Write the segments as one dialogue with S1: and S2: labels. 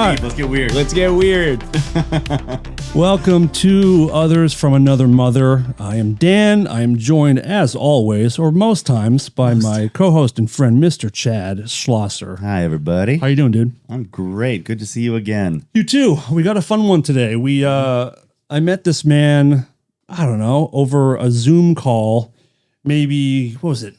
S1: right.
S2: Let's get weird.
S1: Let's get weird.
S3: Welcome to Others from Another Mother. I am Dan. I am joined, as always, or most times, by my co-host and friend, Mr. Chad Schlosser.
S2: Hi, everybody.
S3: How you doing, dude?
S2: I'm great. Good to see you again.
S3: You too. We got a fun one today. I met this man, I don't know, over a Zoom call. Maybe, what was it?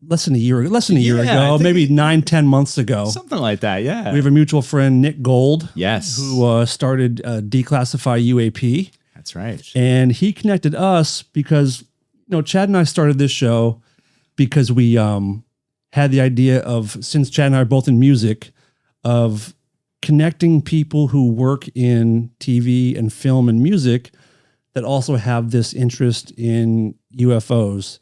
S3: Less than a year ago, maybe 9-10 months ago.
S1: Something like that, yeah.
S3: We have a mutual friend, Nick Gold.
S1: Yes.
S3: Who started Declassify UAP.
S1: That's right.
S3: And he connected us because, Chad and I started this show because we had the idea of, since Chad and I are both in music, of connecting people who work in TV and film and music that also have this interest in UFOs.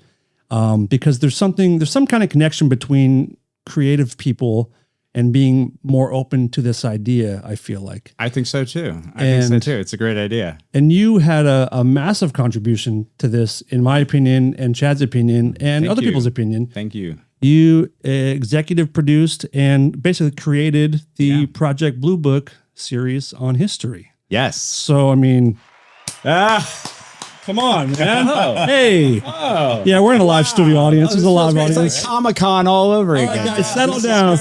S3: Because there's some kind of connection between creative people and being more open to this idea, I feel like.
S1: I think so too. It's a great idea.
S3: And you had a massive contribution to this, in my opinion, and Chad's opinion, and other people's opinion.
S1: Thank you.
S3: You executive produced and basically created the Project Blue Book series on history.
S1: Yes.
S3: So, I mean... Come on, man. Hey. Oh. Yeah, we're in a live studio audience. There's a live audience.
S1: It's like Comic-Con all over again.
S3: Guys, settle down.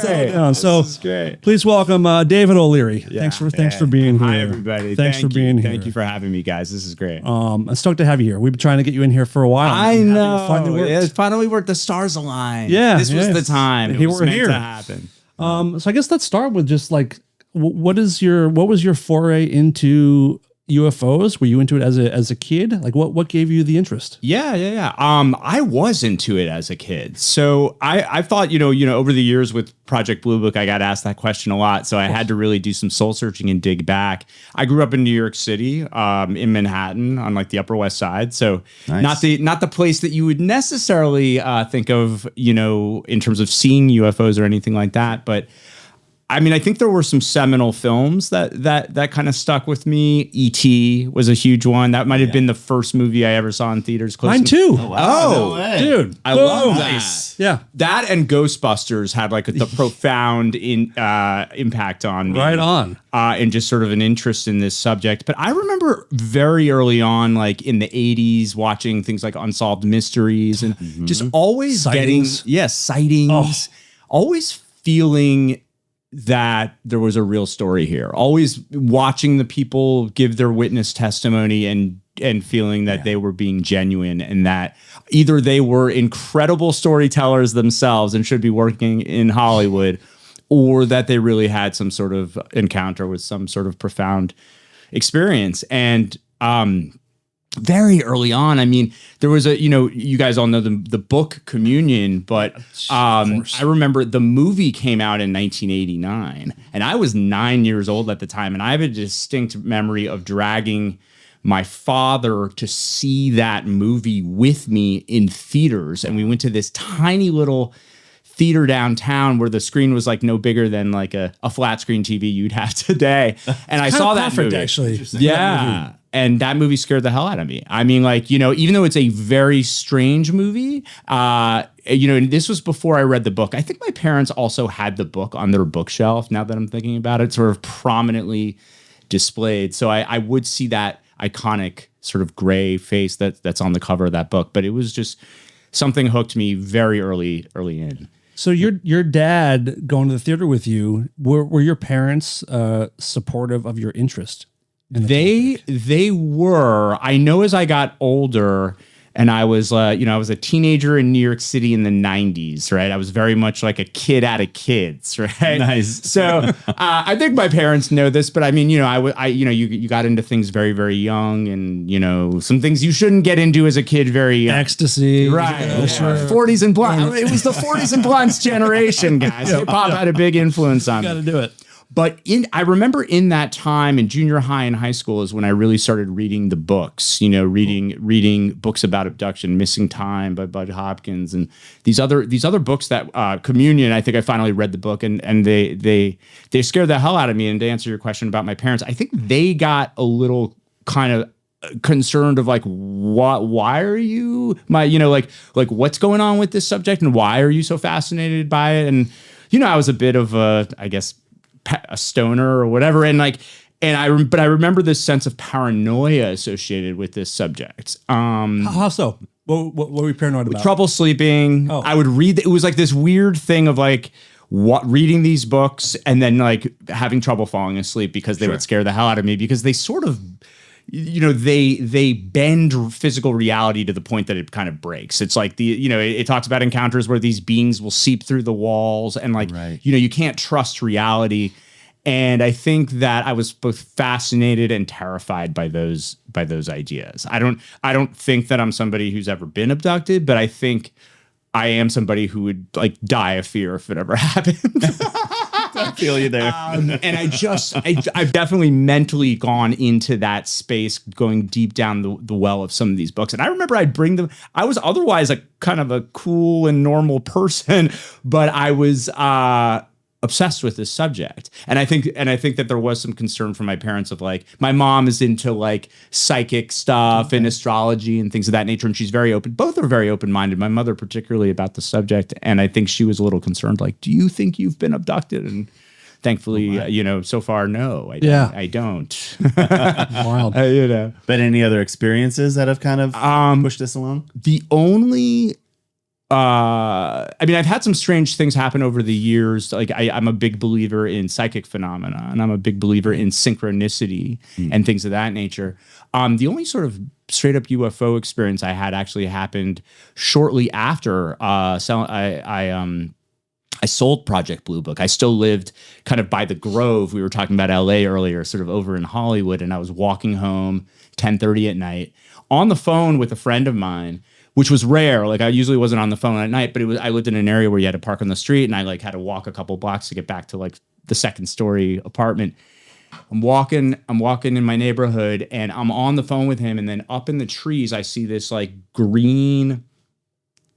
S3: So
S1: this is great.
S3: Please welcome David O'Leary.
S1: Yeah,
S3: thanks for being here.
S1: Hi, everybody.
S3: Thanks for being here.
S1: Thank you for having me, guys. This is great.
S3: I'm stoked to have you here. We've been trying to get you in here for a while.
S1: I know.
S3: It
S1: finally worked. The stars aligned.
S3: Yeah.
S1: This was the time. It was meant
S3: here
S1: to happen.
S3: So I guess let's start with just like, what was your foray into UFOs? Were you into it as a kid? Like what gave you the interest?
S1: Yeah. I was into it as a kid. So I thought, over the years with Project Blue Book, I got asked that question a lot. So I had to really do some soul searching and dig back. I grew up in New York City, in Manhattan on like the Upper West Side. So nice. not the place that you would necessarily think of, in terms of seeing UFOs or anything like that. But I mean, I think there were some seminal films that kind of stuck with me. E.T. was a huge one. That might have been the first movie I ever saw in theaters.
S3: Mine too.
S2: Oh, wow. No
S3: dude.
S1: I love that.
S3: Yeah.
S1: That and Ghostbusters had like the profound impact on me.
S3: Right on.
S1: And just sort of an interest in this subject. But I remember very early on, like in the 80s, watching things like Unsolved Mysteries and just always
S3: sightings.
S1: Sightings. Always feeling that there was a real story here. Always watching the people give their witness testimony and feeling that they were being genuine and that either they were incredible storytellers themselves and should be working in Hollywood, or that they really had some sort of encounter with some sort of profound experience. And very early on, I mean, there was you guys all know the book Communion, but I remember the movie came out in 1989 and I was 9 years old at the time. And I have a distinct memory of dragging my father to see that movie with me in theaters. And we went to this tiny little theater downtown where the screen was like no bigger than like a flat screen TV you'd have today. And I saw that movie.
S3: Actually.
S1: Yeah. And that movie scared the hell out of me. I mean, like, even though it's a very strange movie, and this was before I read the book. I think my parents also had the book on their bookshelf. Now that I'm thinking about it, sort of prominently displayed. So I would see that iconic sort of gray face that's on the cover of that book. But it was just something hooked me very early in.
S3: So your dad going to the theater with you, were your parents supportive of your interest?
S1: They were. I know as I got older and I was I was a teenager in New York City in the 90s, right? I was very much like a kid out of kids, right?
S2: Nice.
S1: So I think my parents know this, but I mean, you got into things very, very young and, some things you shouldn't get into as a kid very young.
S3: Ecstasy.
S1: Right. 40s and blondes. It was the 40s and blondes generation, guys. Hip hop had a big influence on me.
S3: Got to do it.
S1: But I remember in that time in junior high and high school is when I really started reading the books, reading books about abduction, Missing Time by Bud Hopkins, and these other books that Communion. I think I finally read the book, and they scared the hell out of me. And to answer your question about my parents, I think they got a little kind of concerned of like, why are you like what's going on with this subject and why are you so fascinated by it? And I was a bit of a, I guess, a stoner or whatever. And like, but I remember this sense of paranoia associated with this subject.
S3: How so? What were you paranoid about?
S1: Trouble sleeping.
S3: Oh.
S1: I would read. It was like this weird thing of like reading these books and then like having trouble falling asleep because they would scare the hell out of me because they sort of, they bend physical reality to the point that it kind of breaks. It's like it talks about encounters where these beings will seep through the walls and like, you can't trust reality. And I think that I was both fascinated and terrified by those ideas. I don't think that I'm somebody who's ever been abducted, but I think I am somebody who would like die of fear if it ever happened.
S2: I feel you there.
S1: And I've definitely mentally gone into that space, going deep down the well of some of these books. And I remember I'd bring them. I was otherwise a kind of a cool and normal person, but I was obsessed with this subject. And I think that there was some concern from my parents of like, my mom is into like psychic stuff and astrology and things of that nature. And she's very open. Both are very open-minded. My mother particularly about the subject. And I think she was a little concerned, like, do you think you've been abducted? And thankfully, so far, no, I don't.
S3: Wild.
S2: But any other experiences that have kind of pushed this along?
S1: The only I've had some strange things happen over the years. Like I'm a big believer in psychic phenomena, and I'm a big believer in synchronicity and things of that nature. The only sort of straight up UFO experience I had actually happened shortly after I sold Project Blue Book. I still lived kind of by the Grove. We were talking about LA earlier, sort of over in Hollywood, and I was walking home 10:30 at night on the phone with a friend of mine, which was rare. Like I usually wasn't on the phone at night, but I lived in an area where you had to park on the street and I like had to walk a couple blocks to get back to like the second story apartment. I'm walking in my neighborhood and I'm on the phone with him. And then up in the trees, I see this like green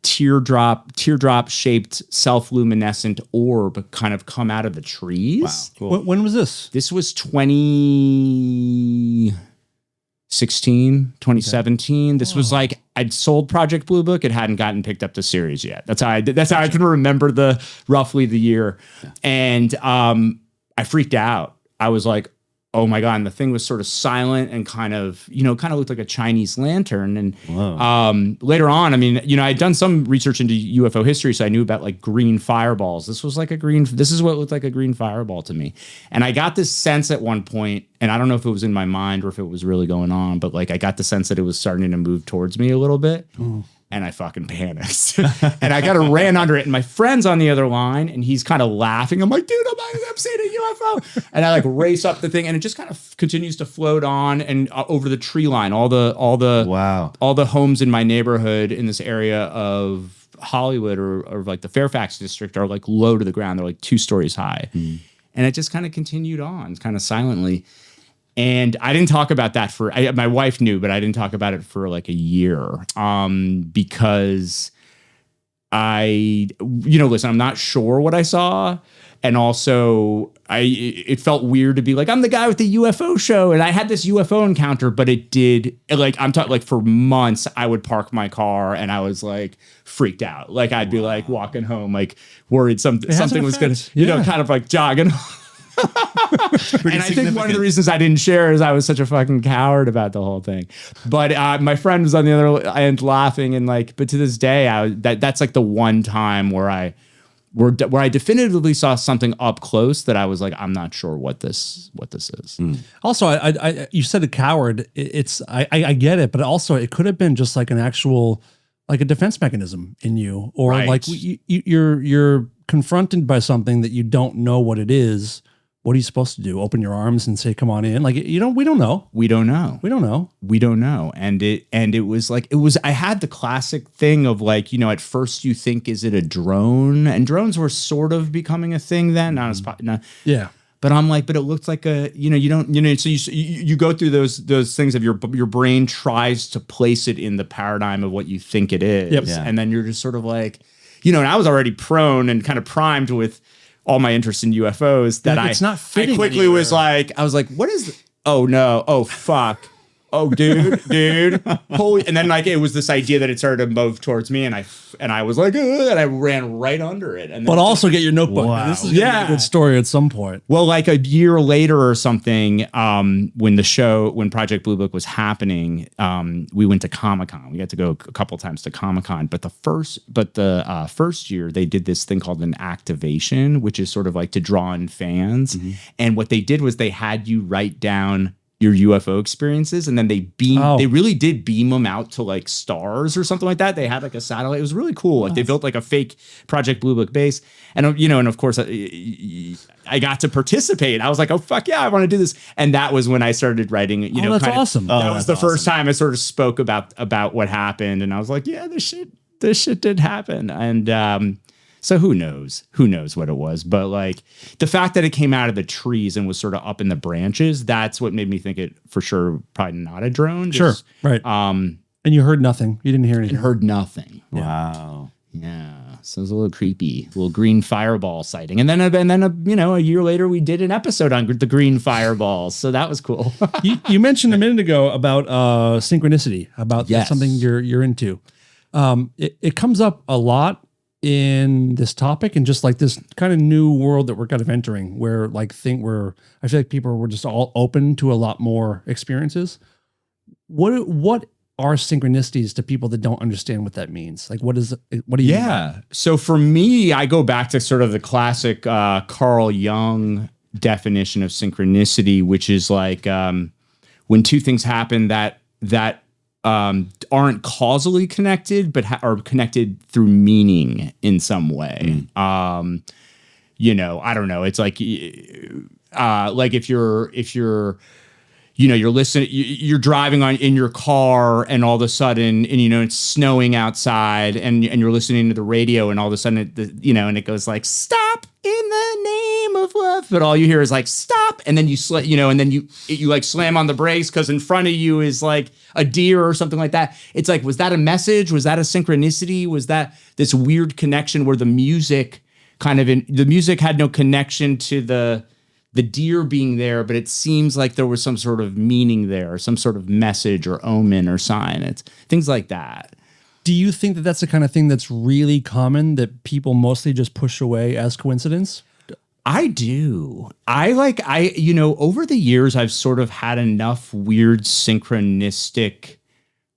S1: teardrop shaped self-luminescent orb kind of come out of the trees.
S2: Wow, cool.
S3: When was this?
S1: This was 2017. This was like I'd sold Project Blue Book. It hadn't gotten picked up to series yet. That's how I can remember roughly the year. Yeah. And I freaked out. I was like, oh my God. And the thing was sort of silent and kind of looked like a Chinese lantern. And later on, I'd done some research into UFO history. So I knew about like green fireballs. This is what looked like a green fireball to me. And I got this sense at one point, and I don't know if it was in my mind or if it was really going on, but like I got the sense that it was starting to move towards me a little bit. And I fucking panicked. And I kind of ran under it. And my friend's on the other line and he's kind of laughing. I'm like, dude, I'm seeing a UFO. And I like race up the thing and it just kind of continues to float on and over the tree line. All the homes in my neighborhood in this area of Hollywood or like the Fairfax district are like low to the ground. They're like 2 stories high. And it just kind of continued on kind of silently. And I didn't talk about that my wife knew, but I didn't talk about it for like a year because listen, I'm not sure what I saw. And also it felt weird to be like, I'm the guy with the UFO show. And I had this UFO encounter, but it did like, I'm talking like for months, I would park my car and I was like freaked out. Like I'd be like walking home, like worried something was going to, kind of like jogging. And I think one of the reasons I didn't share is I was such a fucking coward about the whole thing. But my friend was on the other end laughing and like, but to this day, that's like the one time where I definitively saw something up close that I was like, I'm not sure what this is.
S3: Also, I you said a coward. I get it, but also it could have been just like an actual like a defense mechanism in you, or like you're confronted by something that you don't know what it is. What are you supposed to do? Open your arms and say, come on in? Like, we don't know.
S1: We don't know. And it was like, I had the classic thing of like, at first you think, is it a drone? And drones were sort of becoming a thing then.
S3: Yeah.
S1: But I'm like, but it looks like so you go through those things of your brain tries to place it in the paradigm of what you think it is.
S3: Yep. Yeah.
S1: And then you're just sort of like, and I was already prone and kind of primed with all my interest in UFOs that
S3: it's not fitting
S1: I quickly
S3: anywhere.
S1: I was like, what is, oh no, oh fuck. oh, dude, holy! And then like it was this idea that it started to move towards me, and I was like, and I ran right under it. And then
S3: But also get your notebook.
S2: Wow.
S3: This is gonna be a good story at some point.
S1: well, like a year later or something, when Project Blue Book was happening, we went to Comic-Con. We got to go a couple times to Comic-Con, but the first year they did this thing called an activation, which is sort of like to draw in fans.
S2: Mm-hmm.
S1: And what they did was they had you write down your UFO experiences, and then they really did beam them out to like stars or something like that. They had like a satellite. It was really cool. Like they built like a fake Project Blue Book base, and and of course I got to participate. I was like, oh fuck yeah, I want to do this. And that was when I started writing.
S3: That's awesome.
S1: That was the first time I sort of spoke about what happened, and I was like, yeah, this shit did happen, and so who knows what it was, but like the fact that it came out of the trees and was sort of up in the branches, that's what made me think it for sure probably not a drone.
S3: Sure. Right. And you heard nothing. You didn't hear anything.
S1: Heard nothing.
S2: Wow.
S1: Yeah. So it was a little creepy, little green fireball sighting. And then a year later we did an episode on the green fireballs. So that was cool.
S3: You mentioned a minute ago about synchronicity, about something you're into. It comes up a lot in this topic and just like this kind of new world that we're kind of entering where I feel like people were just all open to a lot more experiences. What are synchronicities to people that don't understand what that means? Like, what do you mean?
S1: So for me, I go back to sort of the classic Carl Jung definition of synchronicity, which is like when two things happen that aren't causally connected, but are connected through meaning in some way. I don't know. It's like if you're listening, you're driving in your car, and all of a sudden, and it's snowing outside, and you're listening to the radio, and all of a sudden, and it goes like, "Stop in the name of love," but all you hear is like, "Stop," and then and then you like slam on the brakes because in front of you is like a deer or something like that. It's like, was that a message? Was that a synchronicity? Was that this weird connection where the music the music had no connection to the deer being there, but it seems like there was some sort of meaning there, some sort of message or omen or sign. It's things like that.
S3: Do you think that that's the kind of thing that's really common that people mostly just push away as coincidence?
S1: I do. Over the years, I've sort of had enough weird synchronistic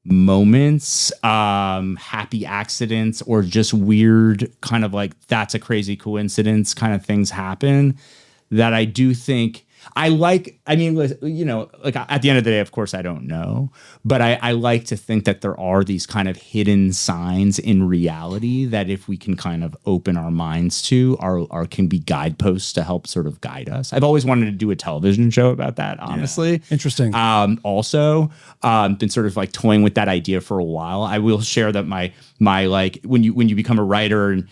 S1: moments, happy accidents, or just weird kind of like, that's a crazy coincidence kind of things happen, that I do think at the end of the day, of course, I don't know, but I like to think that there are these kind of hidden signs in reality that if we can kind of open our minds to, are can be guideposts to help sort of guide us. I've always wanted to do a television show about that, honestly.
S3: Yeah. Interesting.
S1: Also, been sort of like toying with that idea for a while. I will share that my like when you become a writer and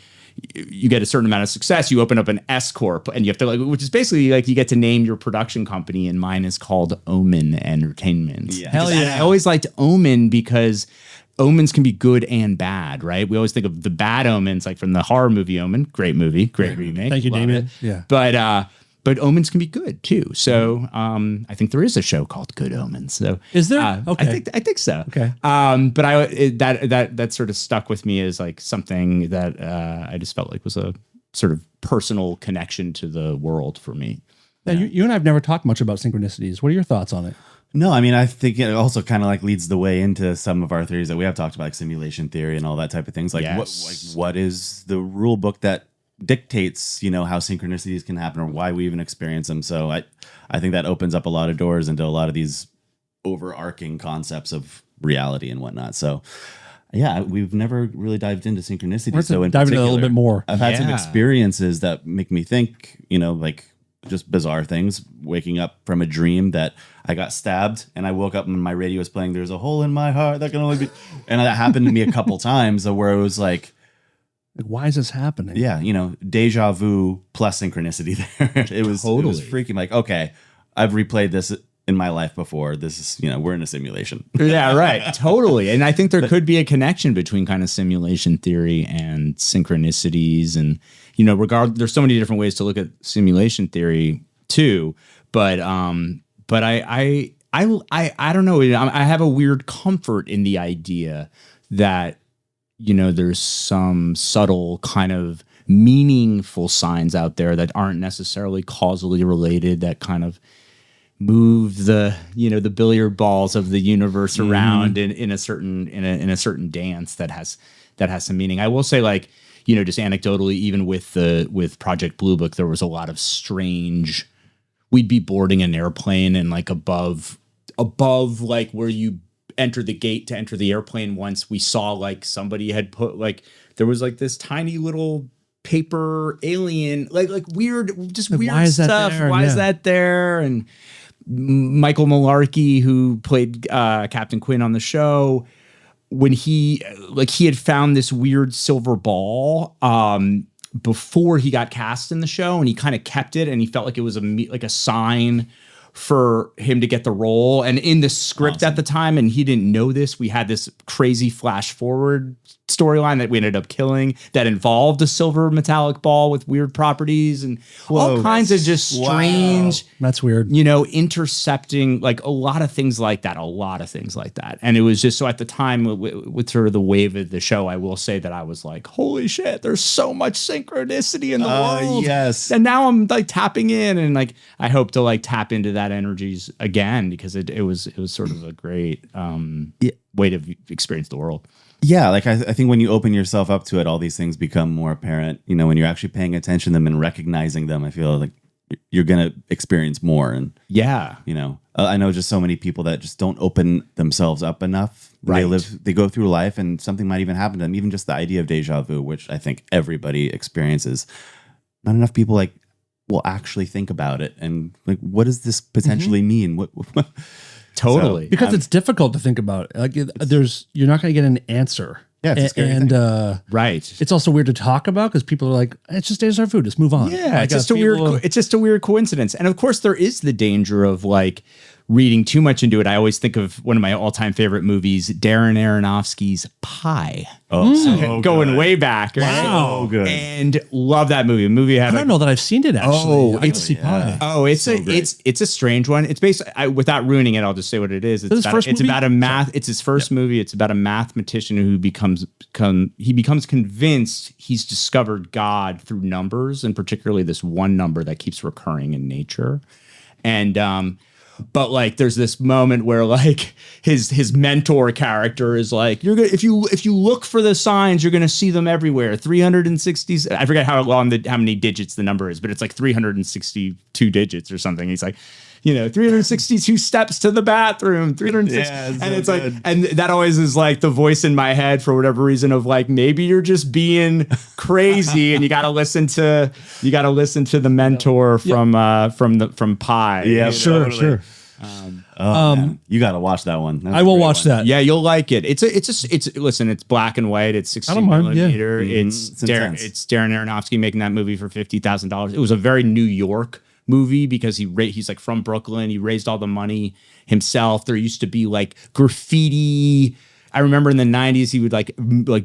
S1: you get a certain amount of success, you open up an S Corp, and you have to which is basically like you get to name your production company, and mine is called Omen Entertainment.
S2: Yeah.
S3: Hell yeah.
S1: I always liked Omen because omens can be good and bad, right? We always think of the bad omens, like from the horror movie Omen, great movie, great remake.
S3: Thank you,
S1: Love
S3: Damien.
S1: it.
S3: Yeah.
S1: But omens can be good too. So I think there is a show called Good Omens. So
S3: Is there? Okay.
S1: I think so.
S3: Okay.
S1: But that sort of stuck with me as like something that I just felt like was a sort of personal connection to the world for me.
S3: Now, you and I have never talked much about synchronicities. What are your thoughts on it?
S2: No, I mean, I think it also kind of like leads the way into some of our theories that we have talked about, like simulation theory and all that type of things. Like, what is the rule book that dictates, how synchronicities can happen or why we even experience them? So I think that opens up a lot of doors into a lot of these overarching concepts of reality and whatnot. So yeah, we've never really dived into synchronicity. So
S3: dive into a little bit more.
S2: I've had some experiences that make me think, like just bizarre things, waking up from a dream that I got stabbed and I woke up and my radio was playing "There's a Hole in My Heart That Can Only Be," and that happened to me a couple times where it was like,
S3: why is this happening?
S2: yeah, deja vu plus synchronicity there. It was freaking like, okay, I've replayed this in my life before. This is, we're in a simulation.
S1: Yeah, right. Totally. And I think there could be a connection between kind of simulation theory and synchronicities. And, there's so many different ways to look at simulation theory too. But I I don't know. I have a weird comfort in the idea that, there's some subtle kind of meaningful signs out there that aren't necessarily causally related, that kind of move the billiard balls of the universe around in a certain dance that has some meaning. I will say, like, just anecdotally, even with Project Blue Book, there was a lot of strange. We'd be boarding an airplane, and like above like where you enter the gate to enter the airplane, once we saw like somebody had put like, there was like this tiny little paper alien, like weird, just weird
S3: why is that
S1: stuff.
S3: there?
S1: Why is that there? And Michael Malarkey, who played Captain Quinn on the show, when he had found this weird silver ball before he got cast in the show, and he kind of kept it, and he felt like it was a sign for him to get the role. And in the script at the time, and he didn't know this, we had this crazy flash forward storyline that we ended up killing that involved a silver metallic ball with weird properties and all kinds of just strange.
S3: Wow. That's weird.
S1: Intercepting, like a lot of things like that. And it was just, so at the time with sort of the wave of the show, I will say that I was like, holy shit, there's so much synchronicity in the world.
S2: Yes.
S1: And now I'm like tapping in, and like, I hope to like tap into that energies again, because it was sort of a great way to experience the world.
S2: Yeah, like I think when you open yourself up to it, all these things become more apparent. When you're actually paying attention to them and recognizing them, I feel like you're gonna experience more. And I know just so many people that just don't open themselves up enough.
S1: Right.
S2: They go through life, and something might even happen to them. Even just the idea of deja vu, which I think everybody experiences. Not enough people will actually think about it, and like, what does this potentially mean? What
S1: Totally.
S3: Because it's difficult to think about. Like you're not going to get an answer.
S2: Yeah, it's a scary thing.
S1: Right.
S3: It's also weird to talk about because people are like, it's just deja vu, just move on.
S1: Yeah, it's just a weird coincidence. And of course there is the danger of like reading too much into it. I always think of one of my all-time favorite movies, Darren Aronofsky's Pi.
S2: Oh, so
S1: going
S2: good.
S1: way back. Right?
S2: Wow. So good.
S1: And love that movie.
S3: I don't know that I've seen it actually. I need to see Pi.
S1: Oh, it's a strange one. It's basically, without ruining it, I'll just say what it is. It's his first movie. It's about a mathematician who becomes convinced he's discovered God through numbers, and particularly this one number that keeps recurring in nature. And but like, there's this moment where like his mentor character is like, you're gonna, if you look for the signs, you're gonna see them everywhere. 360. I forget how many digits the number is, but it's like 362 digits or something. He's like, 362 steps to the bathroom, 306. And it's good. Like, and that always is like the voice in my head for whatever reason of like, maybe you're just being crazy, and you got to listen to the mentor from Pi.
S2: Yeah,
S3: sure.
S2: Man. You got to watch that one.
S3: I will watch that.
S1: Yeah, you'll like it. It's black and white. It's 16 millimeter. Yeah. It's Darren Aronofsky making that movie for $50,000. It was a very New York movie because he's like from Brooklyn. He raised all the money himself. There used to be like graffiti. I remember in the 90s he would like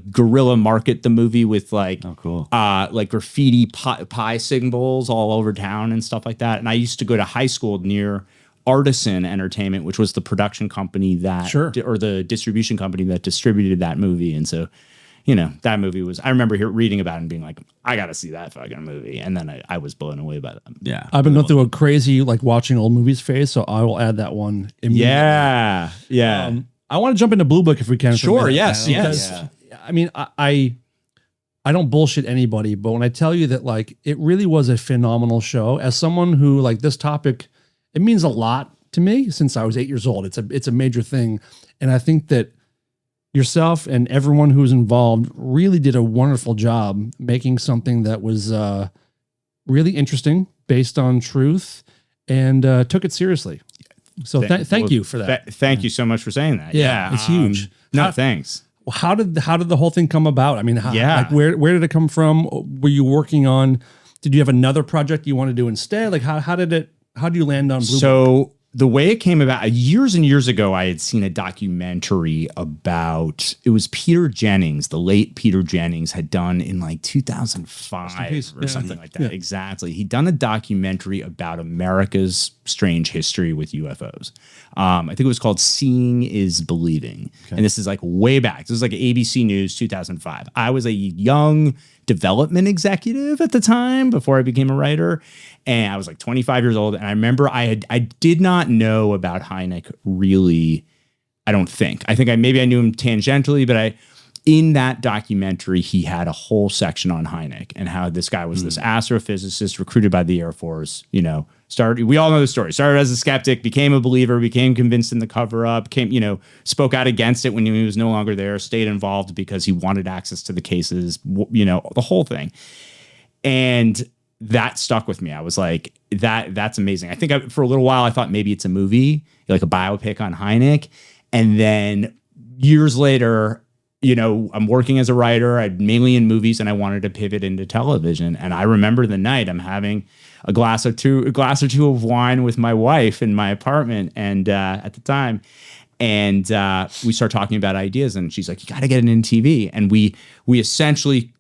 S1: guerrilla market the movie with like like graffiti pie symbols all over town and stuff like that. And I used to go to high school near Artisan Entertainment, which was the production company or the distribution company that distributed that movie. And so, that movie was, I remember reading about it and being like, I got to see that fucking movie. And then I was blown away by that.
S2: Yeah.
S3: I've been going through a crazy, like watching old movies phase. So I will add that one immediately.
S1: Yeah. Yeah.
S3: I want to jump into Blue Book if we can.
S1: Sure. Yes.
S3: Because, I mean, I don't bullshit anybody, but when I tell you that like, it really was a phenomenal show, as someone who like this topic, it means a lot to me since I was 8 years old. It's a major thing. And I think that yourself and everyone who's involved really did a wonderful job making something that was really interesting, based on truth, and took it seriously. So thank you for that.
S1: Thank you so much for saying that.
S3: Yeah, it's huge.
S1: Thanks.
S3: How did the whole thing come about? I mean, like where did it come from? Were you working on? Did you have another project you want to do instead? Like how did you land on Blue Book?
S1: The way it came about, years and years ago, I had seen a documentary about, it was Peter Jennings, the late Peter Jennings, had done in like 2005 or something like that. Yeah. Exactly. He'd done a documentary about America's strange history with UFOs. I think it was called Seeing is Believing. Okay. And this is like way back. This is like ABC News 2005. I was a young development executive at the time before I became a writer. And I was like 25 years old. And I remember I did not know about Hynek really, I don't think. I think maybe I knew him tangentially, but in that documentary, he had a whole section on Hynek and how this guy was this astrophysicist recruited by the Air Force, we all know the story. Started as a skeptic, became a believer, became convinced in the cover up, spoke out against it when he was no longer there, stayed involved because he wanted access to the cases, the whole thing. And that stuck with me. I was like, that's amazing. I think for a little while, I thought maybe it's a movie, like a biopic on Hynek. And then years later, I'm working as a writer. I'm mainly in movies, and I wanted to pivot into television. And I remember the night I'm having a glass or two of wine with my wife in my apartment, and at the time, and we start talking about ideas. And she's like, "You got to get it in TV." And we essentially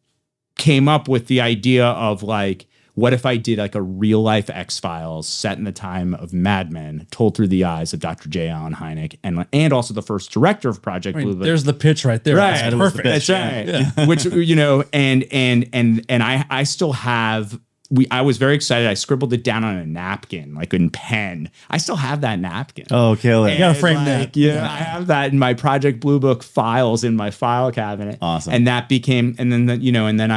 S1: came up with the idea of like, what if I did like a real life X-Files set in the time of Mad Men, told through the eyes of Dr. J. Allen Hynek, and also the first director of Project Blue Book.
S3: There's the pitch right there.
S1: Right,
S3: that's perfect.
S1: That's right. Yeah. Which and I still have. I was very excited. I scribbled it down on a napkin, like in pen. I still have that napkin.
S2: Oh, kill it!
S3: You gotta frame that.
S1: Yeah, I have that in my Project Blue Book files in my file cabinet.
S2: Awesome.
S1: And that became, and then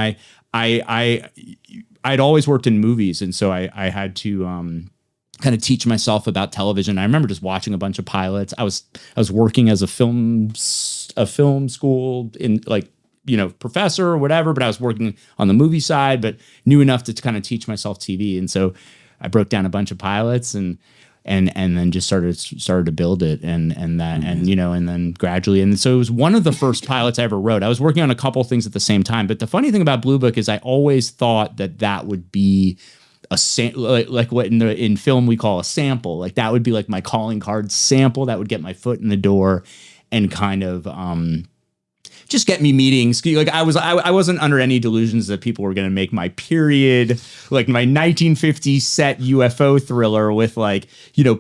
S1: I'd always worked in movies, and so I had to kind of teach myself about television. I remember just watching a bunch of pilots. I was working as a film school in professor or whatever, but I was working on the movie side, but knew enough to kind of teach myself TV. And so I broke down a bunch of pilots and then just started to build it and then gradually. And so it was one of the first pilots I ever wrote. I was working on a couple things at the same time, but the funny thing about Blue Book is I always thought that would be like what in film we call a sample. Like that would be like my calling card sample that would get my foot in the door and kind of, just get me meetings. Like I wasn't under any delusions that people were going to make my period, like my 1950s set UFO thriller with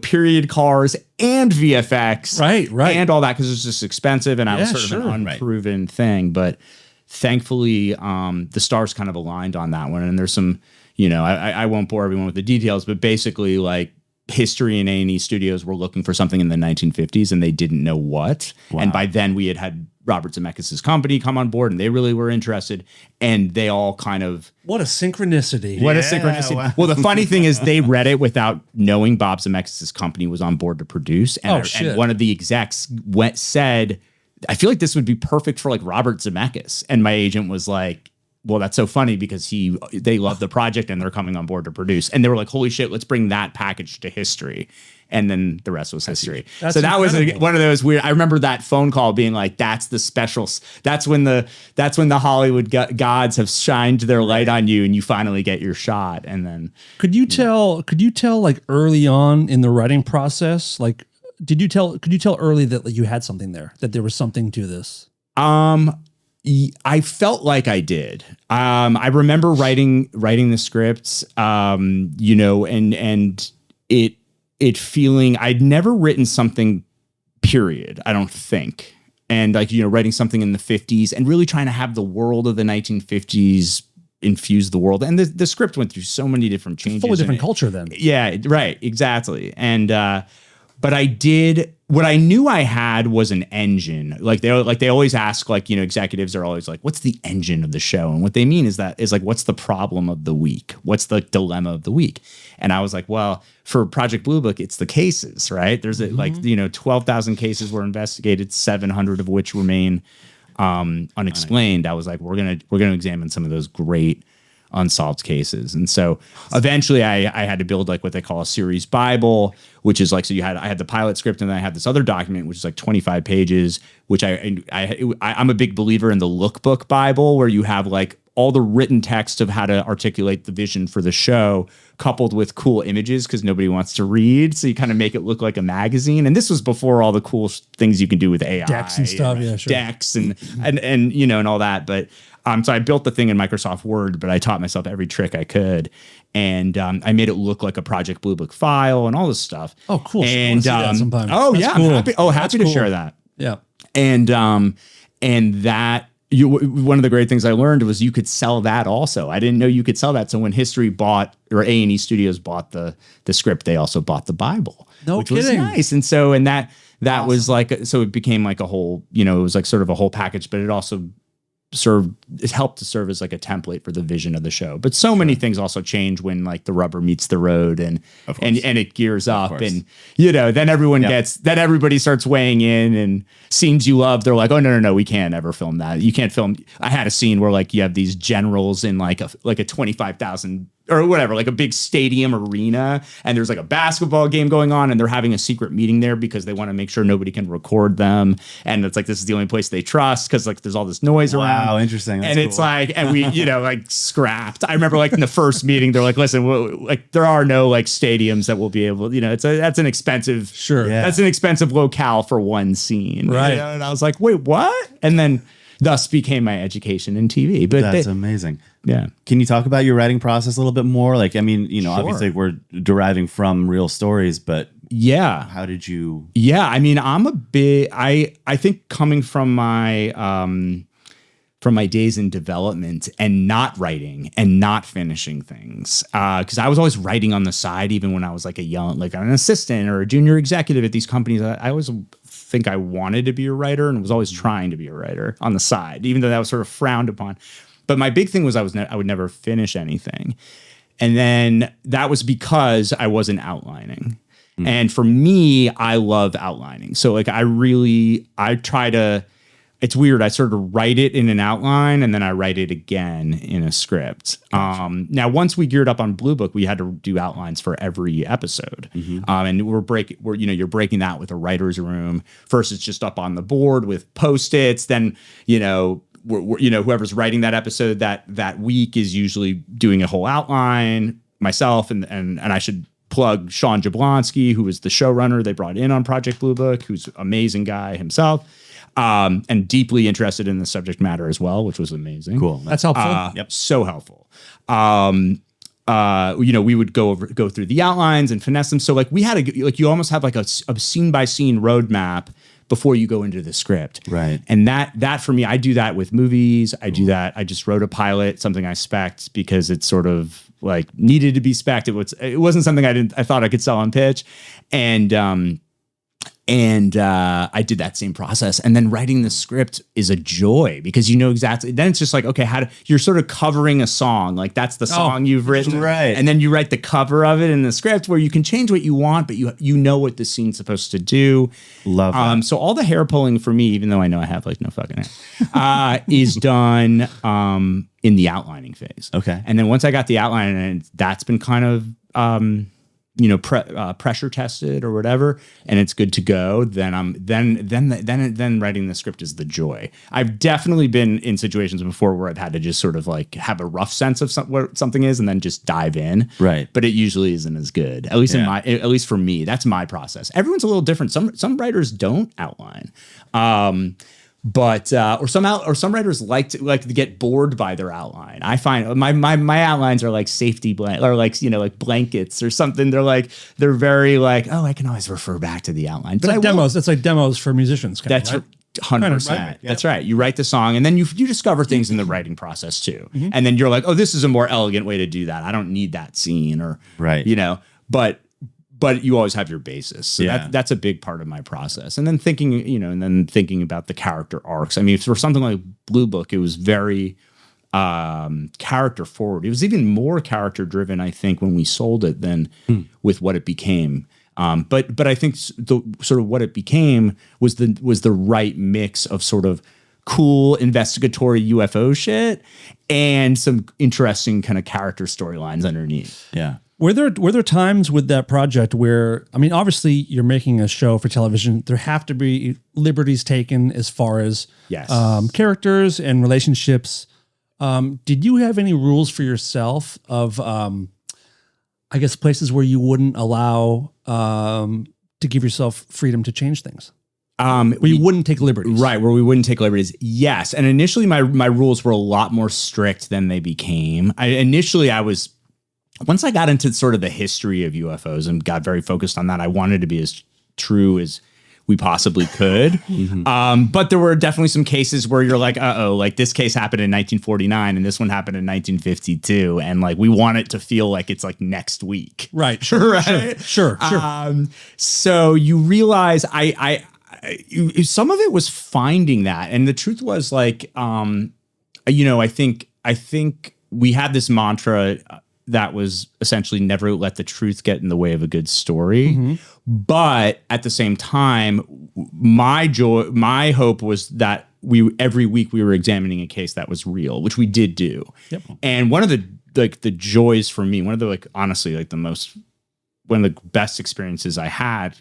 S1: period cars and VFX, right, and all that, because it was just expensive and I was sort of an unproven thing. But thankfully, the stars kind of aligned on that one. And there's some, I won't bore everyone with the details, but basically like History and A&E Studios were looking for something in the 1950s and they didn't know what. Wow. And by then we had Robert Zemeckis' company come on board and they really were interested, and they all kind of...
S3: What a synchronicity.
S1: What a synchronicity. Wow. Well, the funny thing is they read it without knowing Bob Zemeckis' company was on board to produce. And, and one of the execs said, I feel like this would be perfect for like Robert Zemeckis. And my agent was like, well, that's so funny because they love the project and they're coming on board to produce. And they were like, holy shit, let's bring that package to History. And then the rest was history. So that was one of those weird. I remember that phone call being like, "That's the special. That's when the Hollywood gods have shined their light on you, and you finally get your shot." And then
S3: could you tell like early on in the writing process, like could you tell early that you had something there, that there was something to this?
S1: I felt like I did. I remember writing the scripts, and it feeling I'd never written something, period, I don't think. And writing something in the 50s and really trying to have the world of the 1950s infuse the world. And the script went through so many different changes.
S3: Fully different culture then.
S1: Yeah, right. Exactly. And, but I did, what I knew I had was an engine. Like they always ask, executives are always like, what's the engine of the show? And what they mean is what's the problem of the week? What's the dilemma of the week? And I was like, well, for Project Blue Book, it's the cases, right? There's 12,000 cases were investigated, 700 of which remain unexplained. I was like, we're gonna examine some of those great unsolved cases. And so eventually I had to build what they call a series Bible, which is I had the pilot script and then I had this other document, which is 25 pages, which I'm a big believer in the lookbook Bible, where you have all the written text of how to articulate the vision for the show, coupled with cool images because nobody wants to read. So you kind of make it look like a magazine. And this was before all the cool things you can do with AI.
S3: Decks and stuff, yeah, sure.
S1: Decks and you know, and all that. But so I built the thing in Microsoft Word, but I taught myself every trick I could. And I made it look like a Project Blue Book file and all this stuff.
S3: Oh, cool.
S1: And
S3: sometime.
S1: oh,
S3: That's
S1: yeah.
S3: cool.
S1: I'm happy to share that.
S3: Yeah.
S1: And that one of the great things I learned was you could sell that also. I didn't know you could sell that. So when History bought, or A&E Studios bought the script, they also bought the Bible. Which was nice. And so, and that awesome. Was like, so it became like a whole, you know, it was like sort of a whole package, but it also it helped to serve as like a template for the vision of the show. But so many things also change when like the rubber meets the road and it gears up and, you know, then everyone then everybody starts weighing in and scenes you love. They're like, oh, no, we can't ever film that. You can't film. I had a scene where like you have these generals in like a 25,000 or whatever, like a big stadium arena, and there's like a basketball game going on, and they're having a secret meeting there because they want to make sure nobody can record them. And it's like, this is the only place they trust because like there's all this noise around.
S2: Wow, interesting. That's
S1: and it's like, and we, you know, like scrapped. I remember like in the first meeting, they're like, listen, like there are no like stadiums that will be able, you know, that's an expensive, that's an expensive locale for one scene.
S3: Right.
S1: You know? And I was like, wait, what? And then thus became my education in TV. But
S2: that's amazing.
S1: Yeah.
S2: Can you talk about your writing process a little bit more? Like, I mean, you know, obviously we're deriving from real stories, but how did you?
S1: Yeah. I mean, I'm a bit, I think coming from my days in development and not writing and not finishing things. Cause I was always writing on the side, even when I was like an assistant or a junior executive at these companies. I always think I wanted to be a writer and was always trying to be a writer on the side, even though that was sort of frowned upon. But my big thing was I would never finish anything. And then that was because I wasn't outlining. And for me, I love outlining. So like it's weird. I sort of write it in an outline and then I write it again in a script. Gotcha. Now, once we geared up on Blue Book, we had to do outlines for every episode. And you're breaking that with a writer's room. First, it's just up on the board with Post-its. Then, whoever's writing that episode that week is usually doing a whole outline. Myself and I should plug Sean Jablonski, who was the showrunner they brought in on Project Blue Book, who's an amazing guy himself. And deeply interested in the subject matter as well, which was amazing.
S3: Cool. That's helpful.
S1: So helpful. We would go through the outlines and finesse them. So like we had you almost have like a scene by scene roadmap before you go into the script.
S2: Right.
S1: And that for me, I do that with movies. I do that. I just wrote a pilot, something I spec'd because it's sort of like needed to be spec'd. It wasn't something I thought I could sell on pitch. And I did that same process. And then writing the script is a joy because you know exactly. Then it's just like, okay, you're sort of covering a song. Like that's the song you've written.
S2: Right.
S1: And then you write the cover of it in the script where you can change what you want, but you know what the scene's supposed to do.
S2: Love that.
S1: So all the hair pulling for me, even though I know I have like no fucking hair, is done in the outlining phase.
S2: Okay.
S1: And then once I got the outline and that's been kind of pressure tested or whatever, and it's good to go, then writing the script is the joy. I've definitely been in situations before where I've had to just sort of like have a rough sense of what something is and then just dive in.
S2: Right.
S1: But it usually isn't as good. At least at least for me, that's my process. Everyone's a little different. Some writers don't outline. But some writers like to get bored by their outline. I find my outlines are like safety like blankets or something. They're very like, oh, I can always refer back to the outline.
S3: But demos. It's like demos for musicians.
S1: That's right? 100%. Right? That's right. You write the song and then you discover things in the writing process too. Mm-hmm. And then you're like, oh, this is a more elegant way to do that. I don't need that scene but you always have your basis. So that's a big part of my process. And then thinking about the character arcs. I mean, for something like Blue Book, it was very character forward. It was even more character driven, I think, when we sold it than with what it became. But I think the sort of what it became was the right mix of sort of cool investigatory UFO shit and some interesting kind of character storylines underneath.
S2: Yeah.
S3: Were there times with that project where, I mean, obviously you're making a show for television. There have to be liberties taken as far as characters and relationships. Did you have any rules for yourself of, I guess, places where you wouldn't allow to give yourself freedom to change things? Where you wouldn't take liberties.
S1: Right, where we wouldn't take liberties. Yes. And initially my rules were a lot more strict than they became. Once I got into sort of the history of UFOs and got very focused on that, I wanted to be as true as we possibly could. Mm-hmm. But there were definitely some cases where you're like, like this case happened in 1949 and this one happened in 1952. And like, we want it to feel like it's like next week.
S3: Right. Sure.
S1: Right.
S3: Sure.
S1: So you realize some of it was finding that. And the truth was like, I think we had this mantra that was essentially never let the truth get in the way of a good story. Mm-hmm. But at the same time, my hope was that every week we were examining a case that was real, which we did do. Yep. And one of the joys for me, one of the one of the best experiences I had